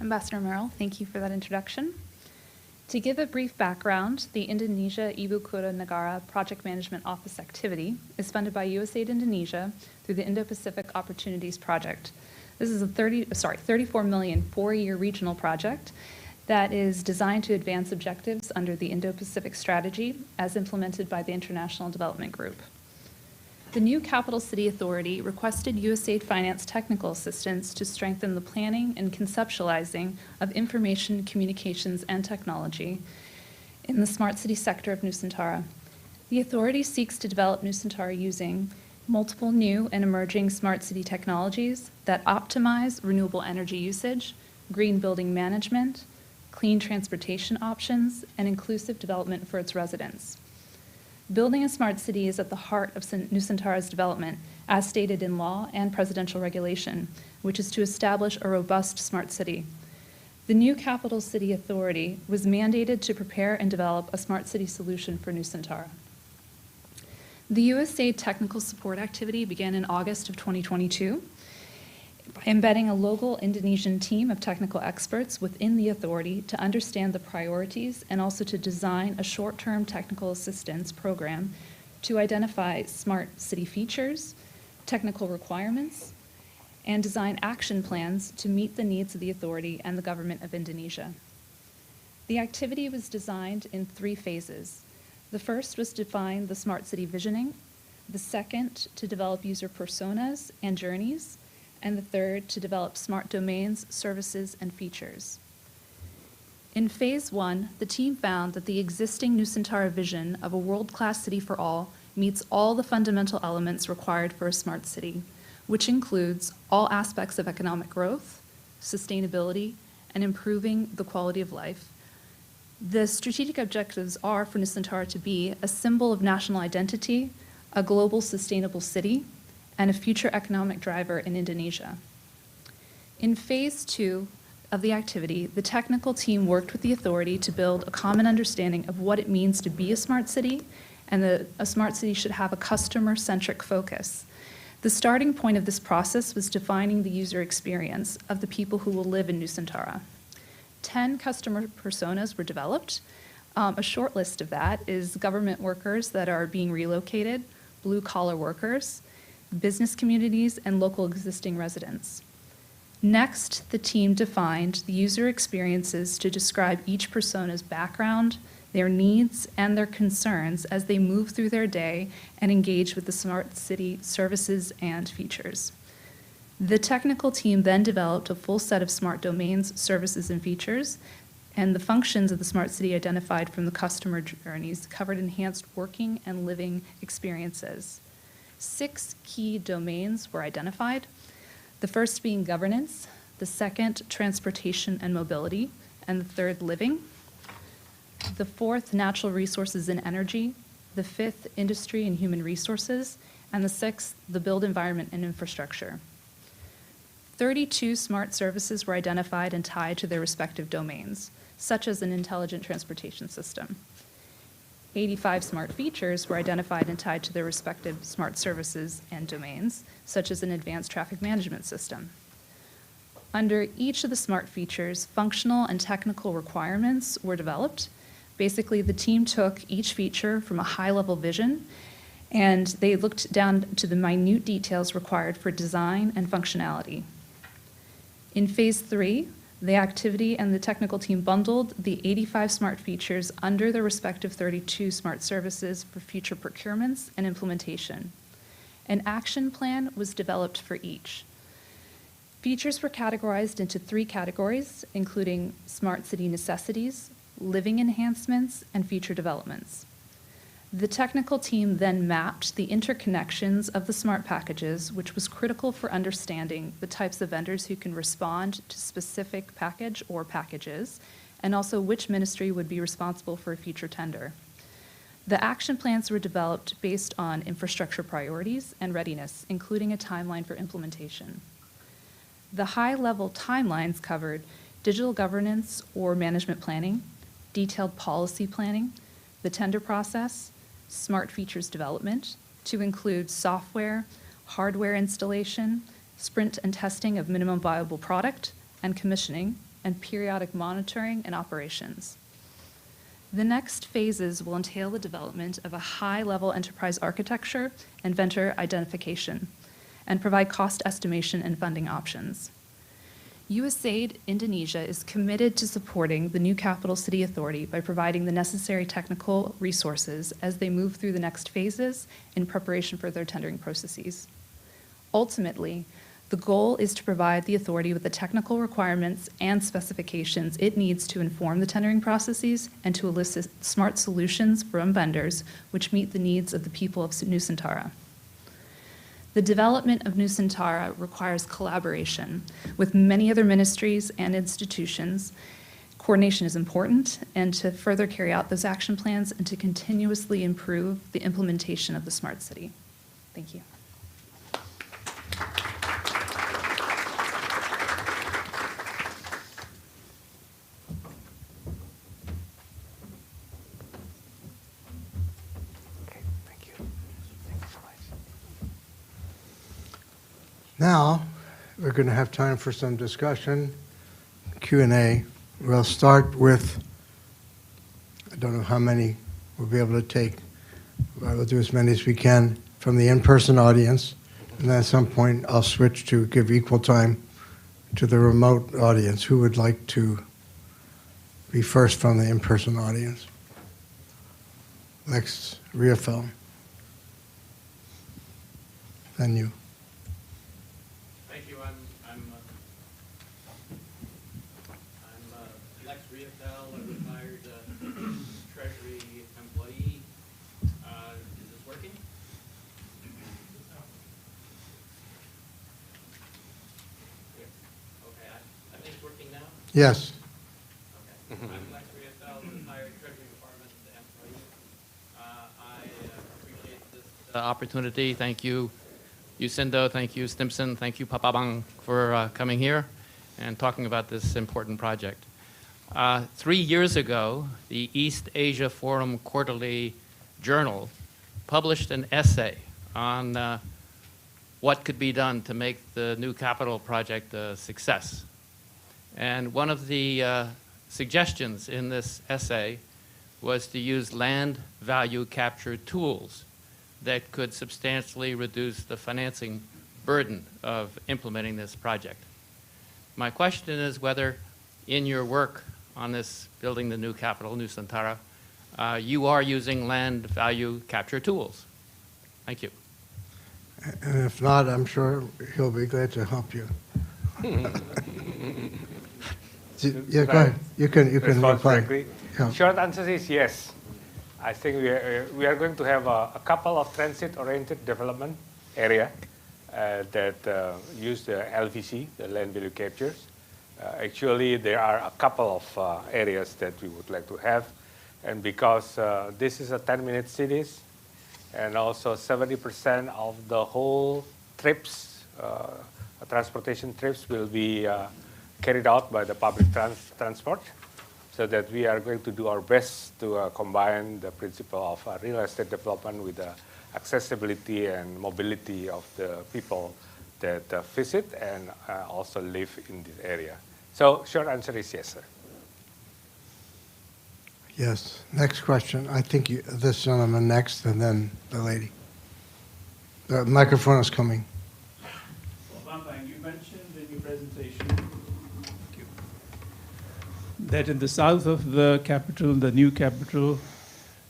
Ambassador Merrill, thank you for that introduction. To give a brief background, the Indonesia Ibu Kota Negara Project Management Office activity is funded by USAID Indonesia through the Indo-Pacific Opportunities Project. This is a 34 million four-year regional project that is designed to advance objectives under the Indo-Pacific Strategy as implemented by the International Development Group. The new Capital City Authority requested USAID Finance technical assistance to strengthen the planning and conceptualizing of information, communications, and technology in the smart city sector of Nusantara. The authority seeks to develop Nusantara using multiple new and emerging smart city technologies that optimize renewable energy usage, green building management, clean transportation options, and inclusive development for its residents. Building a smart city is at the heart of Nusantara's development, as stated in law and presidential regulation, which is to establish a robust smart city. The new Capital City Authority was mandated to prepare and develop a smart city solution for Nusantara. The USAID technical support activity began in August of 2022 by embedding a local Indonesian team of technical experts within the authority to understand the priorities and also to design a short-term technical assistance program to identify smart city features, technical requirements, and design action plans to meet the needs of the authority and the government of Indonesia. The activity was designed in 3 phases. The first was to define the smart city visioning, the second to develop user personas and journeys, and the third to develop smart domains, services, and features. In phase 1, the team found that the existing Nusantara vision of a world-class city for all meets all the fundamental elements required for a smart city, which includes all aspects of economic growth, sustainability, and improving the quality of life. The strategic objectives are for Nusantara to be a symbol of national identity, a global sustainable city, and a future economic driver in Indonesia. In phase 2 of the activity, the technical team worked with the authority to build a common understanding of what it means to be a smart city, and that a smart city should have a customer-centric focus. The starting point of this process was defining the user experience of the people who will live in Nusantara. 10 customer personas were developed. A short list of that is government workers that are being relocated, blue-collar workers, business communities, and local existing residents. Next, the team defined the user experiences to describe each persona's background, their needs, and their concerns as they move through their day and engage with the smart city services and features. The technical team then developed a full set of smart domains, services, and features, and the functions of the smart city identified from the customer journeys covered enhanced working and living experiences. 6 key domains were identified, the first being governance, the second transportation and mobility, and the third living, the fourth natural resources and energy, the fifth industry and human resources, and the sixth the built environment and infrastructure. 32 smart services were identified and tied to their respective domains, such as an intelligent transportation system. 85 smart features were identified and tied to their respective smart services and domains, such as an advanced traffic management system. Under each of the smart features, functional and technical requirements were developed. Basically, the team took each feature from a high-level vision, and they looked down to the minute details required for design and functionality. In phase 3, the activity and the technical team bundled the 85 smart features under their respective 32 smart services for future procurements and implementation. An action plan was developed for each. Features were categorized into 3 categories, including smart city necessities, living enhancements, and future developments. The technical team then mapped the interconnections of the smart packages, which was critical for understanding the types of vendors who can respond to specific package or packages, and also which ministry would be responsible for a future tender. The action plans were developed based on infrastructure priorities and readiness, including a timeline for implementation. The high-level timelines covered digital governance or management planning, detailed policy planning, the tender process, smart features development, to include software, hardware installation, sprint and testing of minimum viable product, and commissioning, and periodic monitoring and operations. The next phases will entail the development of a high-level enterprise architecture and vendor identification, and provide cost estimation and funding options. USAID Indonesia is committed to supporting the new Capital City Authority by providing the necessary technical resources as they move through the next phases in preparation for their tendering processes. Ultimately, the goal is to provide the authority with the technical requirements and specifications it needs to inform the tendering processes and to elicit smart solutions from vendors which meet the needs of the people of Nusantara. The development of Nusantara requires collaboration with many other ministries and institutions. Coordination is important, and to further carry out those action plans and to continuously improve the implementation of the smart city. Thank you. Now, we're going to have time for some discussion, Q&A. We'll start with, I don't know how many we'll be able to take, but we'll do as many as we can from the in-person audience. And then at some point, I'll switch to give equal time to the remote audience. Who would like to be first from the in-person audience? Lex Riefel. Then you. Thank you. I'm Lex Riefel, a retired Treasury employee. Is this working? Okay, I think it's working now. Yes. Okay. I'm Lex Riefel, retired Treasury Department employee. I appreciate this opportunity. Thank you. Yusindo, thank you, Stimson, thank you, Papabang, for coming here and talking about this important project. 3 years ago, the East Asia Forum Quarterly Journal published an essay on what could be done to make the new capital project a success. And one of the suggestions in this essay was to use land value capture tools that could substantially reduce the financing burden of implementing this project. My question is whether in your work on this building the new capital, Nusantara, you are using land value capture tools. Thank you. And if not, I'm sure he'll be glad to help you. Yeah, go ahead. You can reply. Yeah. Short answer is yes. I think we are going to have a couple of transit-oriented development area that use the LVC, the land value captures. Actually, there are a couple of areas that we would like to have. And because this is a 10-minute cities, and also 70% of the whole trips, transportation trips will be carried out by the public transport. So that we are going to do our best to combine the principle of real estate development with the accessibility and mobility of the people that visit and also live in this area. So short answer is yes, sir. Yes. Next question. I think this gentleman next, and then the lady. The microphone is coming. Well, one thing you mentioned in your presentation that in the south of the capital, the new capital,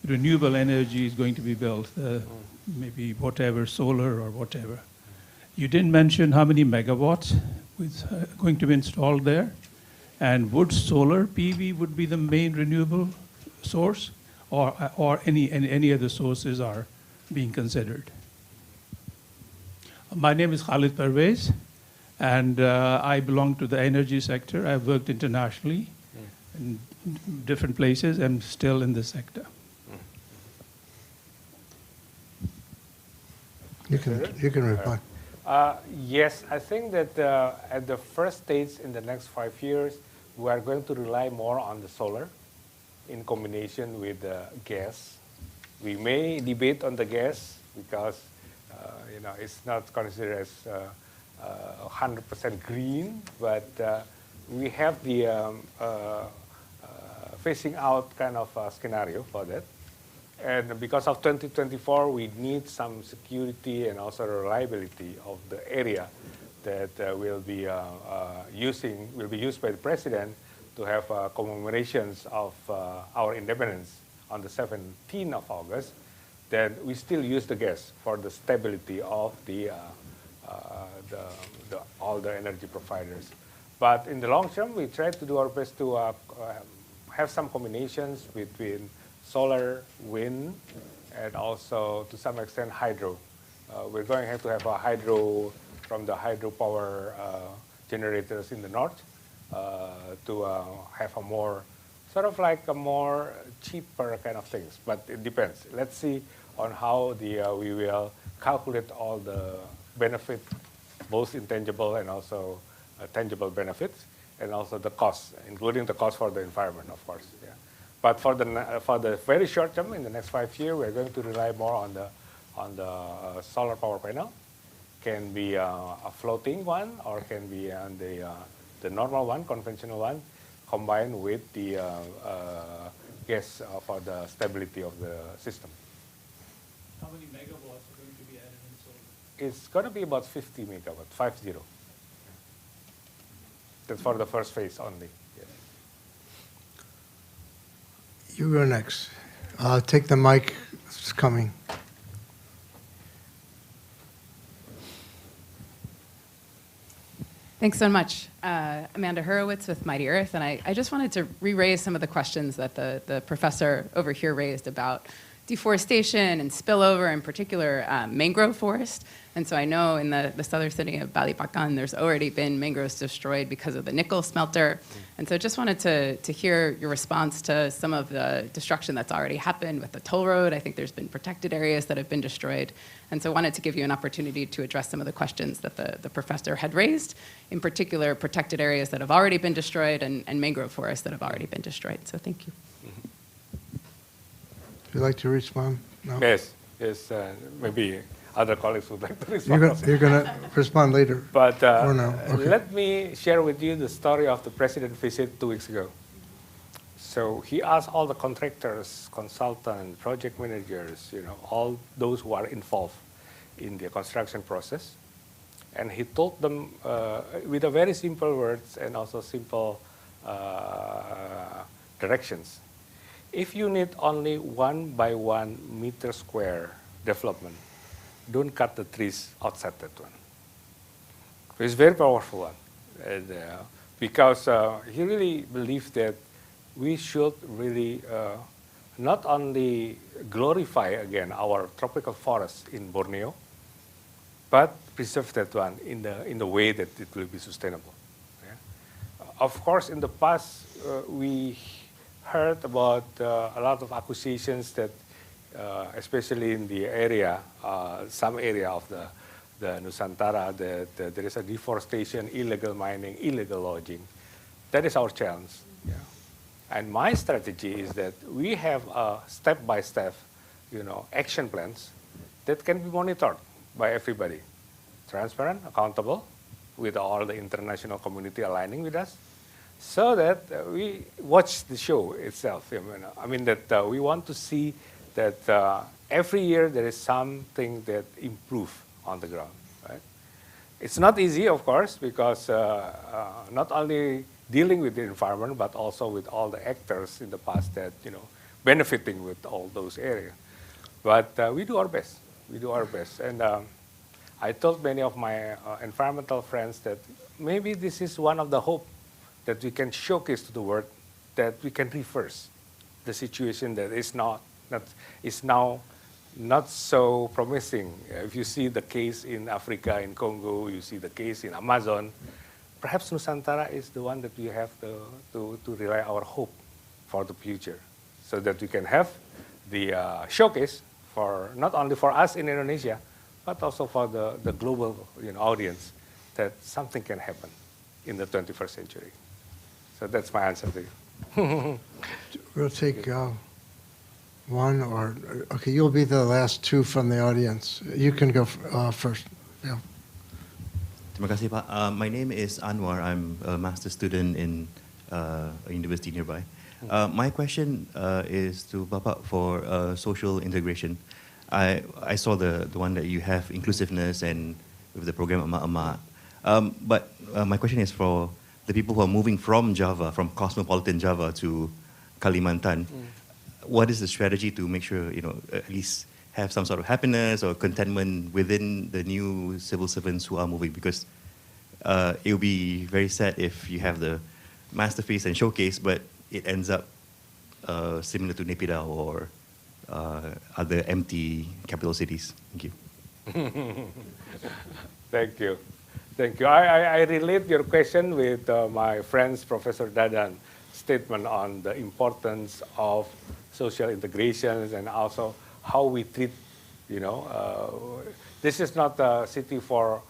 renewable energy is going to be built, maybe whatever, solar or whatever. You didn't mention how many megawatts is going to be installed there, and would solar PV would be the main renewable source, or any other sources are being considered. My name is Khalid Pervez, and I belong to the energy sector. I've worked internationally in different places. I'm still in this sector. You can reply. Yes, I think that at the first stage in the next 5 years, we are going to rely more on the solar in combination with gas. We may debate on the gas because it's not considered as 100% green, but we have the phasing out kind of scenario for that. And because of 2024, we need some security and also reliability of the area that will be used by the president to have commemorations of our independence on the 17th of August. Then we still use the gas for the stability of all the energy providers. But in the long term, we try to do our best to have some combinations between solar, wind, and also to some extent hydro. We're going to have a hydro from the hydropower generators in the north to have a more sort of like a more cheaper kind of things, but it depends. Let's see on how we will calculate all the benefit, both intangible and also tangible benefits, and also the costs, including the cost for the environment, of course. Yeah. But for the very short term, in the next 5 years, we're going to rely more on the solar power panel. Can be a floating one, or can be on the normal one, conventional one, combined with the gas for the stability of the system. How many megawatts are going to be added in solar? It's going to be about 50 megawatts, 50. That's for the first phase only. Yes. You go next. Take the mic. It's coming. Thanks so much. Amanda Hurwitz with Mighty Earth, and I just wanted to re-raise some of the questions that the professor over here raised about deforestation and spillover, in particular mangrove forest. And so I know in the southern city of Balikpapan, there's already been mangroves destroyed because of the nickel smelter. And so just wanted to hear your response to some of the destruction that's already happened with the toll road. I think there's been protected areas that have been destroyed. And so wanted to give you an opportunity to address some of the questions that the professor had raised, in particular protected areas that have already been destroyed and mangrove forests that have already been destroyed. So thank you. Would you like to respond? No? Yes, maybe other colleagues would like to respond. You're going to respond later. But or no? Okay. Let me share with you the story of the president's visit 2 weeks ago. So he asked all the contractors, consultants, project managers, all those who are involved in the construction process. And he told them with a very simple words and also simple directions. If you need only 1 by 1 meter square development, don't cut the trees outside that one. It's a very powerful one. And, because he really believed that we should really not only glorify again our tropical forests in Borneo, but preserve that one in the way that it will be sustainable. Yeah? Of course, in the past, we heard about a lot of accusations that, especially in the area, some area of the Nusantara, that there is a deforestation, illegal mining, illegal logging. That is our challenge. Yeah. And my strategy is that we have step-by-step, action plans that can be monitored by everybody, transparent, accountable, with all the international community aligning with us, so that we watch the show itself. I mean that we want to see that every year there is something that improves on the ground. Right? It's not easy, of course, because not only dealing with the environment, but also with all the actors in the past that benefiting with all those areas. But we do our best. We do our best, and I told many of my environmental friends that maybe this is one of the hope that we can showcase to the world that we can reverse the situation that is now not so promising. If you see the case in Africa, in Congo, you see the case in Amazon, perhaps Nusantara is the one that we have to rely our hope for the future, so that we can have the showcase for not only for us in Indonesia, but also for the global audience, that something can happen in the 21st century. So that's my answer to you. We'll take one or, okay, you'll be the last two from the audience. You can go first. Yeah. Terima kasih, Pak. My name is Anwar. I'm a master's student in a university nearby. My question is to Bapak for social integration. I saw the one that you have, inclusiveness, and with the program Emak-Emak. But my question is for the people who are moving from Java, from cosmopolitan Java to Kalimantan. What is the strategy to make sure, at least have some sort of happiness or contentment within the new civil servants who are moving? Because it will be very sad if you have the masterpiece and showcase, but it ends up similar to Naypyidaw or other empty capital cities. Thank you. Thank you. Thank you. I relate your question with my friend's Professor Dadan's statement on the importance of social integrations and also how we treat, this is not a city for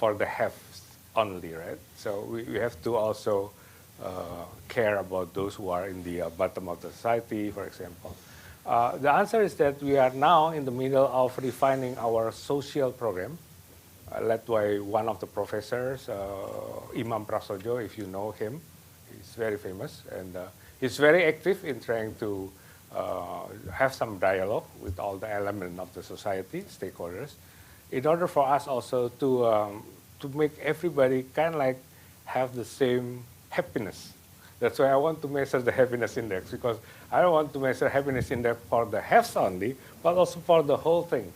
the haves only, right? So we have to also care about those who are in the bottom of the society, for example. The answer is that we are now in the middle of refining our social program, led by one of the professors, Imam Prasojo, if you know him. He's very famous, and he's very active in trying to have some dialogue with all the elements of the society, stakeholders, in order for us also to make everybody kind of like have the same happiness. That's why I want to measure the happiness index, because I don't want to measure happiness index for the haves only, but also for the whole thing,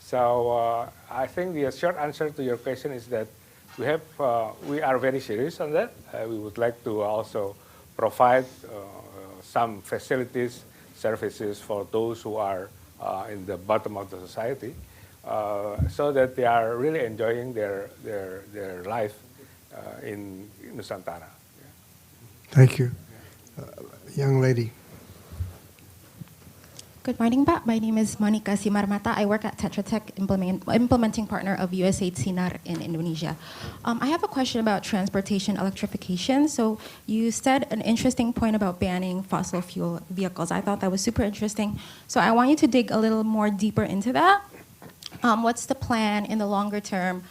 So I think the short answer to your question is that we are very serious on that. We would like to also provide some facilities, services for those who are in the bottom of the society, so that they are really enjoying their life in Nusantara. Thank you. Young lady. Good morning, Pak. My name is Monica Simarmata. I work at Tetra Tech, implementing partner of USAID Sinar in Indonesia. I have a question about transportation electrification. So you said an interesting point about banning fossil fuel vehicles. I thought that was super interesting. So I want you to dig a little more deeper into that. What's the plan in the longer term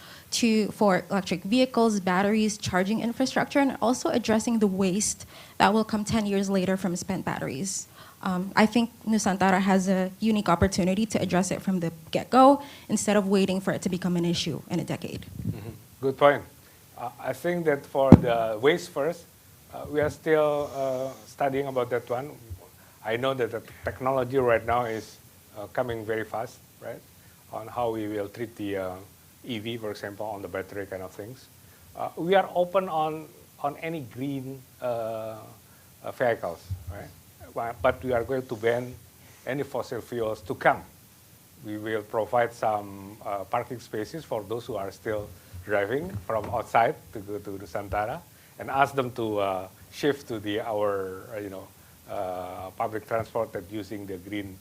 for electric vehicles, batteries, charging infrastructure, and also addressing the waste that will come 10 years later from spent batteries? I think Nusantara has a unique opportunity to address it from the get-go instead of waiting for it to become an issue in a decade. Mm-hmm. Good point. I think that for the waste first, we are still studying about that one. I know that the technology right now is coming very fast, right, on how we will treat the EV, for example, on the battery kind of things. We are open on any green vehicles, right? But we are going to ban any fossil fuels to come. We will provide some parking spaces for those who are still driving from outside to go to Nusantara, and ask them to shift to our public transport and using the green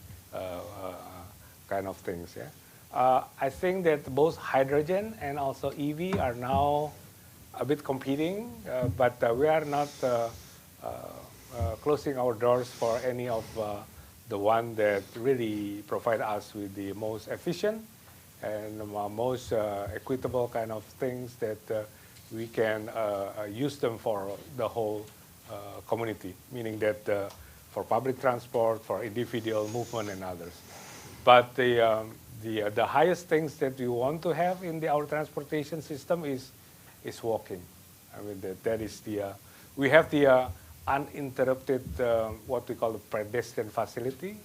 kind of things. Yeah? I think that both hydrogen and also EV are now a bit competing, but we are not closing our doors for any of the one that really provide us with the most efficient and most equitable kind of things that we can use them for the whole community, meaning that for public transport, for individual movement and others. But the highest things that we want to have in our transportation system is walking. I mean, that is we have the uninterrupted, what we call the pedestrian facility.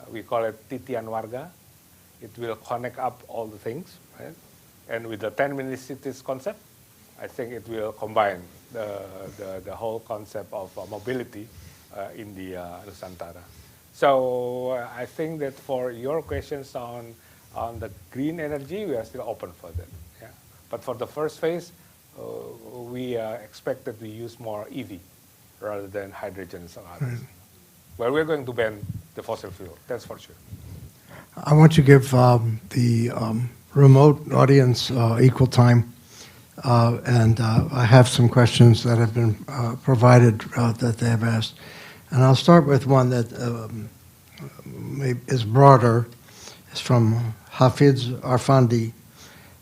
We call it Titian Warga. It will connect up all the things, right? And with the 10-minute cities concept, I think it will combine the whole concept of mobility in the Nusantara. So I think that for your questions on the green energy, we are still open for that. Yeah. But for the first phase, we expect that we use more EV rather than hydrogen and some others. Well, we're going to ban the fossil fuel, that's for sure. I want to give the remote audience equal time, and I have some questions that have been provided that they have asked. And I'll start with one that is broader. It's from Hafiz Arfandi,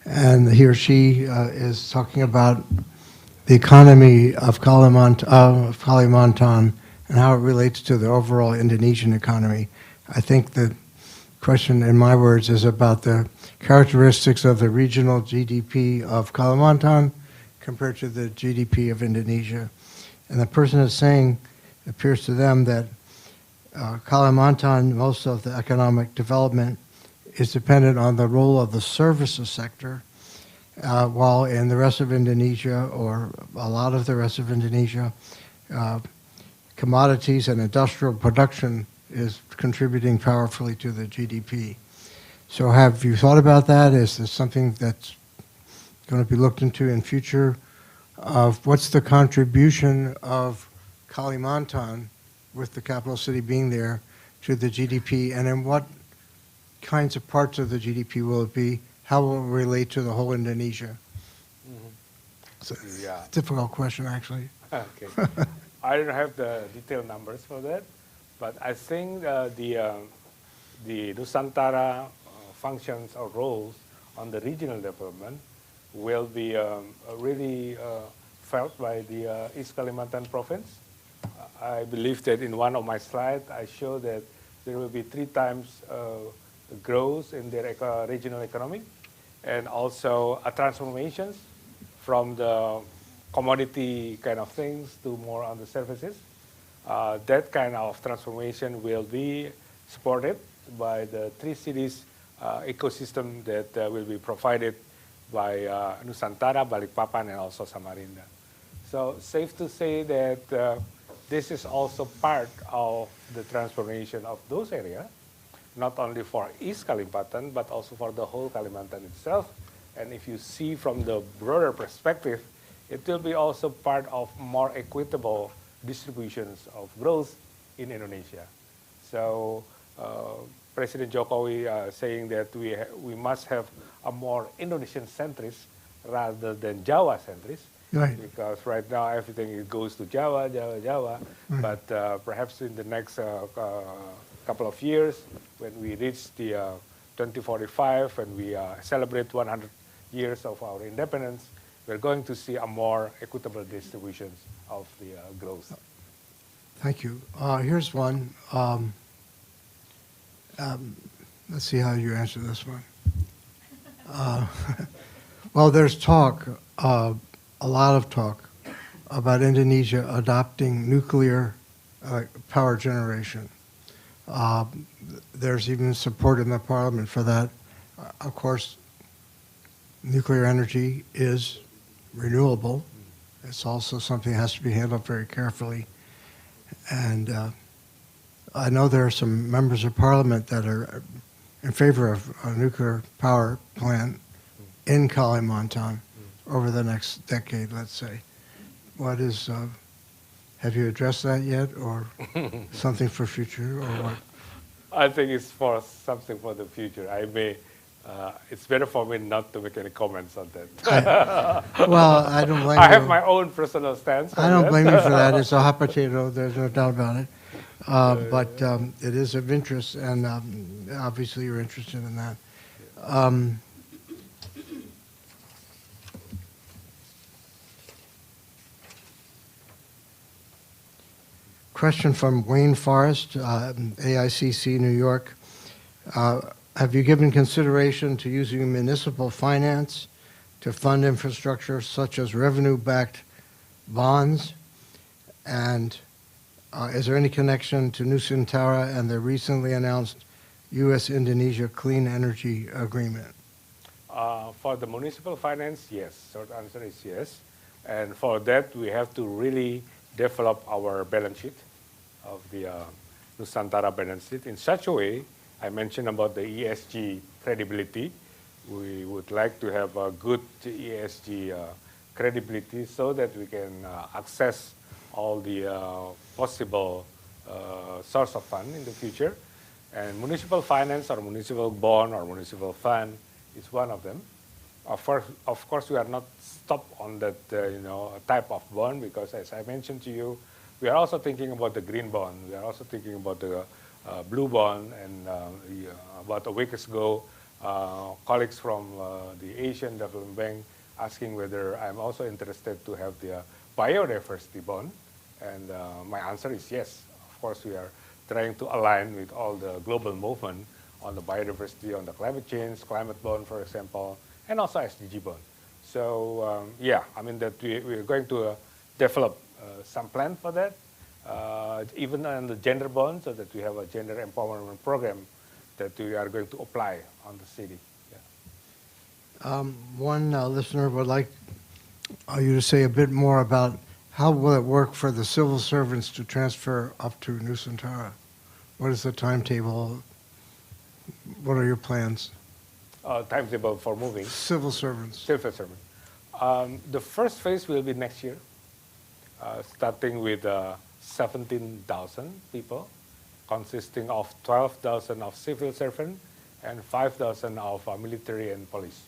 and he or she is talking about the economy of Kalimantan and how it relates to the overall Indonesian economy. I think the question, in my words, is about the characteristics of the regional GDP of Kalimantan compared to the GDP of Indonesia. And the person is saying, it appears to them that Kalimantan, most of the economic development is dependent on the role of the services sector, while in the rest of Indonesia, or a lot of the rest of Indonesia, commodities and industrial production is contributing powerfully to the GDP. So have you thought about that? Is this something that's going to be looked into in future? Of what's the contribution of Kalimantan, with the capital city being there, to the GDP, and in what kinds of parts of the GDP will it be? How will it relate to the whole Indonesia? It's a difficult question, actually. Okay. I don't have the detailed numbers for that, but I think the Nusantara functions or roles on the regional development will be really felt by the East Kalimantan province. I believe that in one of my slides, I show that there will be 3 times growth in their regional economy, and also a transformations from the commodity kind of things to more on the services. That kind of transformation will be supported by the 3 cities ecosystem that will be provided by Nusantara, Balikpapan, and also Samarinda. So safe to say that this is also part of the transformation of those areas, not only for East Kalimantan, but also for the whole Kalimantan itself. And if you see from the broader perspective, it will be also part of more equitable distributions of growth in Indonesia. So President Jokowi saying that we must have a more Indonesian centrist rather than Jawa centrist. Right. Because right now everything goes to Jawa. But perhaps in the next couple of years, when we reach the 2045 and we celebrate 100 years of our independence, we're going to see a more equitable distributions of the growth. Thank you. Here's one. Let's see how you answer this one. Well, there's talk, a lot of talk, about Indonesia adopting nuclear power generation. There's even support in the parliament for that. Of course, nuclear energy is renewable. It's also something that has to be handled very carefully. And I know there are some members of parliament that are in favor of a nuclear power plant in Kalimantan over the next decade, let's say. What is, have you addressed that yet, or something for future, or what? I think it's for something for the future. I may, it's better for me not to make any comments on that. Well, I don't blame you. I have my own personal stance on I don't that. blame you for that. It's a hot potato. There's no doubt about it. But it is of interest, and obviously you're interested in that. Question from Wayne Forrest, AICC, New York. Have you given consideration to using municipal finance to fund infrastructure such as revenue-backed bonds? And is there any connection to Nusantara and the recently announced U.S.-Indonesia Clean Energy Agreement? For the municipal finance, yes. Short answer is yes. And for that, we have to really develop our balance sheet. of the Nusantara balance sheet in such a way. I mentioned about the ESG credibility. We would like to have a good ESG credibility so that we can access all the possible source of fund in the future. And municipal finance or municipal bond or municipal fund is one of them. Of course, we are not stopped on that type of bond, because as I mentioned to you, we are also thinking about the green bond. We are also thinking about the blue bond. And about a week ago, colleagues from the Asian Development Bank asking whether I'm also interested to have the biodiversity bond. And my answer is yes. Of course, we are trying to align with all the global movement on the biodiversity, on the climate change, climate bond, for example, and also SDG bond. So yeah, I mean that we're going to develop some plan for that, even on the gender bond, so that we have a gender empowerment program that we are going to apply on the city. Yeah. One listener would like you to say a bit more about how will it work for the civil servants to transfer up to Nusantara? What is the timetable? What are your plans? Timetable for moving? Civil servants. Civil servants. The first phase will be next year, starting with 17,000 people, consisting of 12,000 of civil servants and 5,000 of military and police.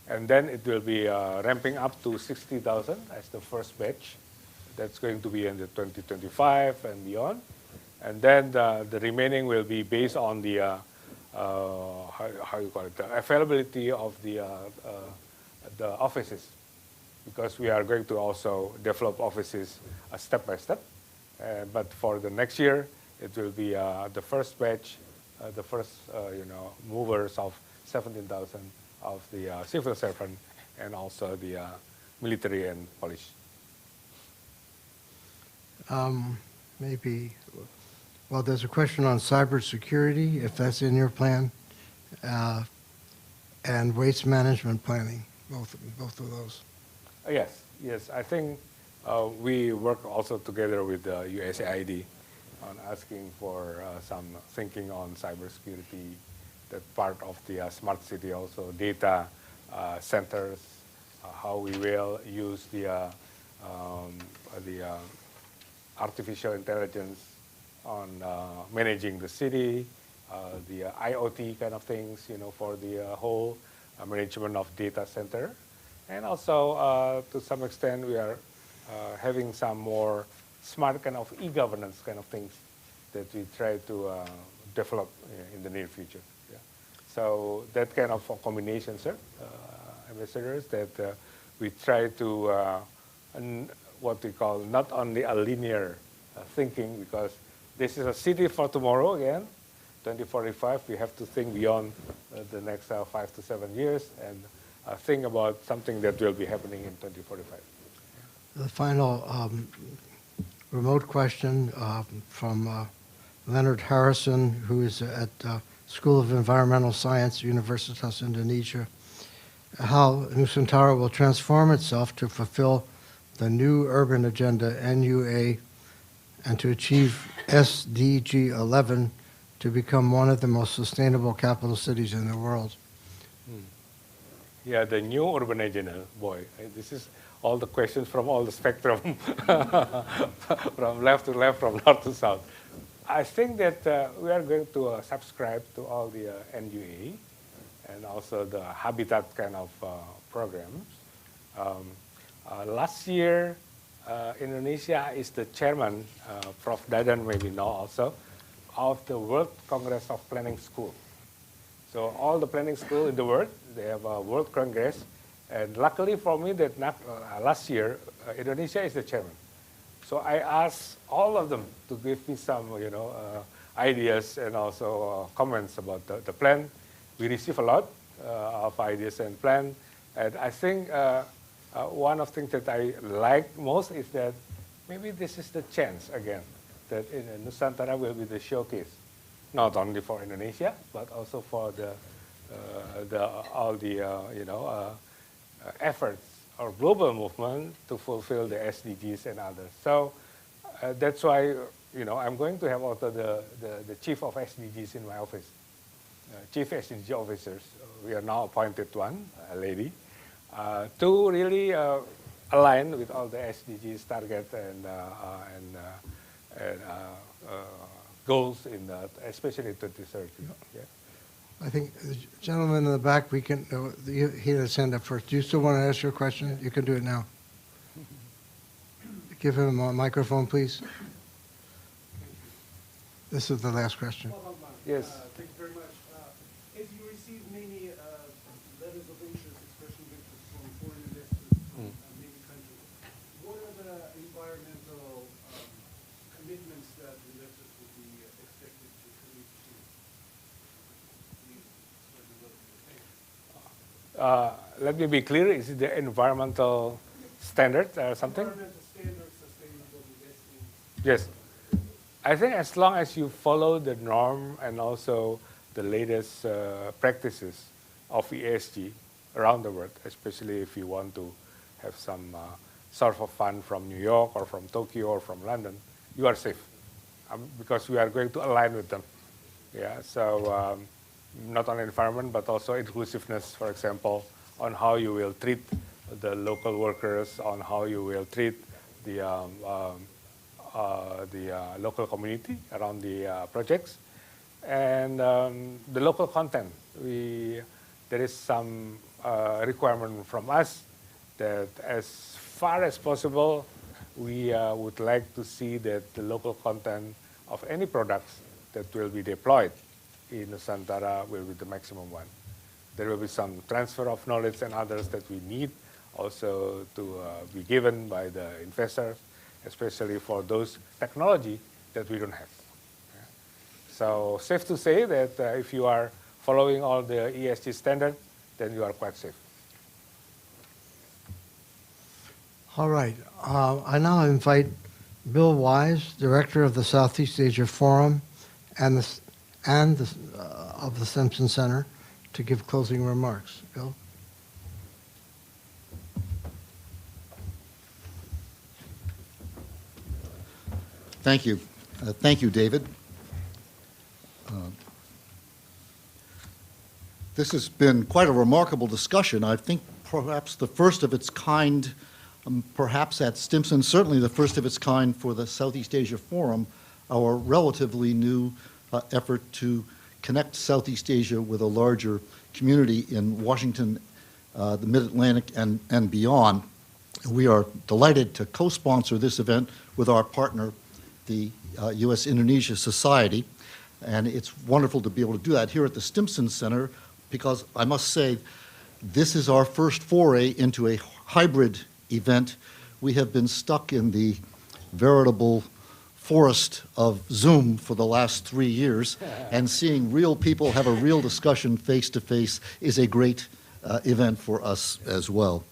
And then it will be ramping up to 60,000 as the first batch. That's going to be in the 2025 and beyond. And then the remaining will be based on the how you call it, the availability of the offices, because we are going to also develop offices step by step. But for the next year, it will be the first batch, the first movers of 17,000 of the civil servant and also the military and police. Maybe, well, there's a question on cybersecurity, if that's in your plan, and waste management planning, both of those. Yes. I think we work also together with USAID on asking for some thinking on cybersecurity, that part of the smart city also, data centers, how we will use the artificial intelligence on managing the city, the IoT kind of things, for the whole management of data center. And also, to some extent, we are having some more smart kind of e-governance kind of things that we try to develop in the near future. Yeah. So that kind of a combination, sir, ambassadors, that we try to, what we call not only a linear thinking, because this is a city for tomorrow again, 2045, we have to think beyond the next 5 to 7 years and think about something that will be happening in 2045. The final remote question from Leonard Harrison, who is at School of Environmental Science, Universitas Indonesia. How Nusantara will transform itself to fulfill the new urban agenda, NUA, and to achieve SDG 11 to become one of the most sustainable capital cities in the world. Yeah, the new urban agenda, boy, this is all the questions from all the spectrum, from left to left, from north to south. I think that we are going to subscribe to all the NUA and also the habitat kind of programs. Last year, Indonesia is the chairman, Prof. Dadan maybe know also, of the World Congress of Planning School. So all the planning school in the world, they have a World Congress. And luckily for me that last year, Indonesia is the chairman. So I asked all of them to give me some, ideas and also comments about the plan. We received a lot of ideas and plan. And I think one of the things that I like most is that maybe this is the chance again that Nusantara will be the showcase, not only for Indonesia but also for all the efforts or global movement to fulfill the SDGs and others. So that's why I'm going to have also the chief of SDGs in my office, chief SDG officers. We are now appointed one, a lady, to really align with all the SDGs target and goals in especially 2030. Yeah. I think the gentleman in the back, he had his hand up first. Do you still want to ask your question? You can do it now. Give him a microphone, please. This is the last question. Yes. Thank you very much. As you receive many letters of interest, expression of interest from foreign investors from many countries, what are the environmental commitments that investors would be expected to commit to? Let me be clear, is it the environmental standard or something? Environmental standards, sustainable investing. Yes. I think as long as you follow the norm and also the latest practices of ESG around the world, especially if you want to have some sort of fund from New York or from Tokyo or from London, you are safe because we are going to align with them. Yeah, so not only environment, but also inclusiveness, for example, on how you will treat the local workers, on how you will treat the local community around the projects, and the local content. There is some requirement from us that as far as possible, we would like to see that the local content of any products that will be deployed in Nusantara will be the maximum one. There will be some transfer of knowledge and others that we need also to be given by the investors, especially for those technology that we don't have. Yeah. So safe to say that if you are following all the ESG standard, then you are quite safe. All right. I now invite Bill Wise, Director of the Southeast Asia Forum and of the Simpson Center, to give closing remarks. Bill? Thank you. Thank you, David. This has been quite a remarkable discussion. I think perhaps the first of its kind, perhaps at Stimson, certainly the first of its kind for the Southeast Asia Forum, our relatively new effort to connect Southeast Asia with a larger community in Washington, the Mid-Atlantic, and beyond. We are delighted to co-sponsor this event with our partner, the U.S.-Indonesia Society, and it's wonderful to be able to do that here at the Stimson Center, because I must say, this is our first foray into a hybrid event. We have been stuck in the veritable forest of Zoom for the last 3 years, and seeing real people have a real discussion face-to-face is a great event for us as well.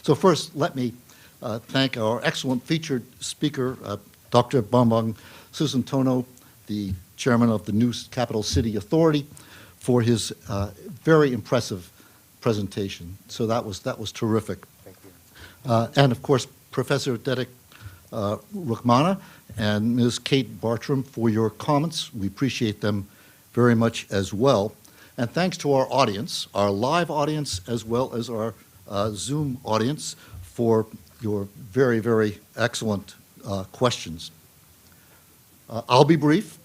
So first, let me thank our excellent featured speaker, Dr. Bambang Susantono, the chairman of the New Capital City Authority, for his very impressive presentation. So that was terrific. Thank you. And of course, Professor Dedek Rukmana and Ms. Kate Bartram for your comments. We appreciate them very much as well. And thanks to our audience, our live audience, as well as our Zoom audience, for your very, very excellent questions. I'll be brief,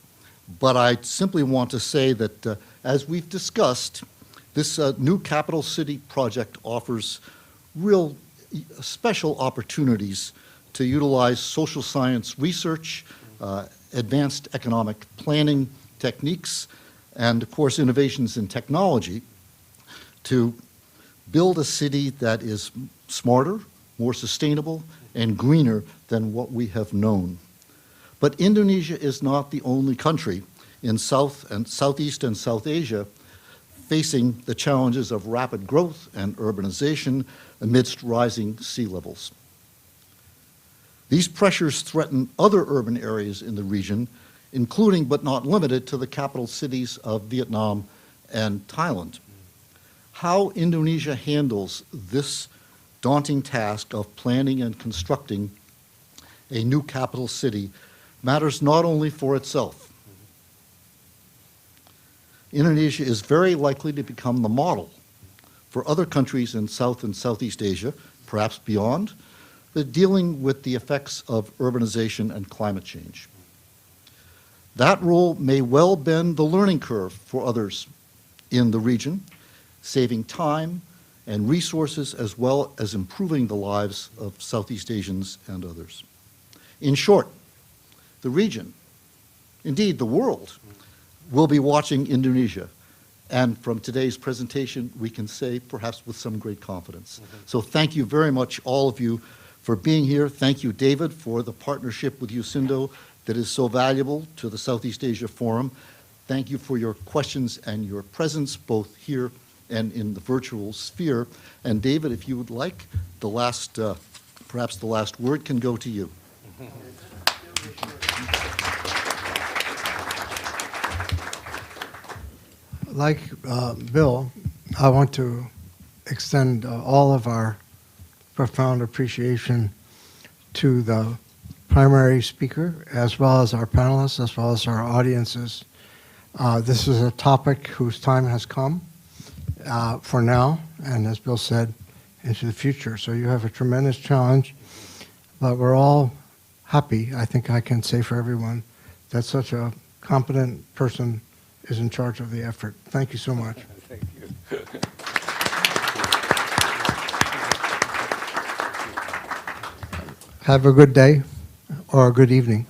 but I simply want to say that as we've discussed, this new capital city project offers real special opportunities to utilize social science research, advanced economic planning techniques, and of course innovations in technology to build a city that is smarter, more sustainable, and greener than what we have known. But Indonesia is not the only country in Southeast and South Asia facing the challenges of rapid growth and urbanization amidst rising sea levels. These pressures threaten other urban areas in the region, including but not limited to the capital cities of Vietnam and Thailand. How Indonesia handles this daunting task of planning and constructing a new capital city matters not only for itself. Indonesia is very likely to become the model for other countries in South and Southeast Asia, perhaps beyond, but dealing with the effects of urbanization and climate change. That role may well bend the learning curve for others in the region, saving time and resources as well as improving the lives of Southeast Asians and others. In short, the region, indeed the world, will be watching Indonesia. And from today's presentation, we can say, perhaps with some great confidence. So thank you very much, all of you, for being here. Thank you, David, for the partnership with USINDO that is so valuable to the Southeast Asia Forum. Thank you for your questions and your presence, both here and in the virtual sphere. And David, if you would like, the last, perhaps the last word can go to you. Like Bill, I want to extend all of our profound appreciation to the primary speaker, as well as our panelists, as well as our audiences. This is a topic whose time has come for now, and as Bill said, into the future. So you have a tremendous challenge, but we're all happy, I think I can say for everyone, that such a competent person is in charge of the effort. Thank you so much. Thank you. Have a good day or a good evening.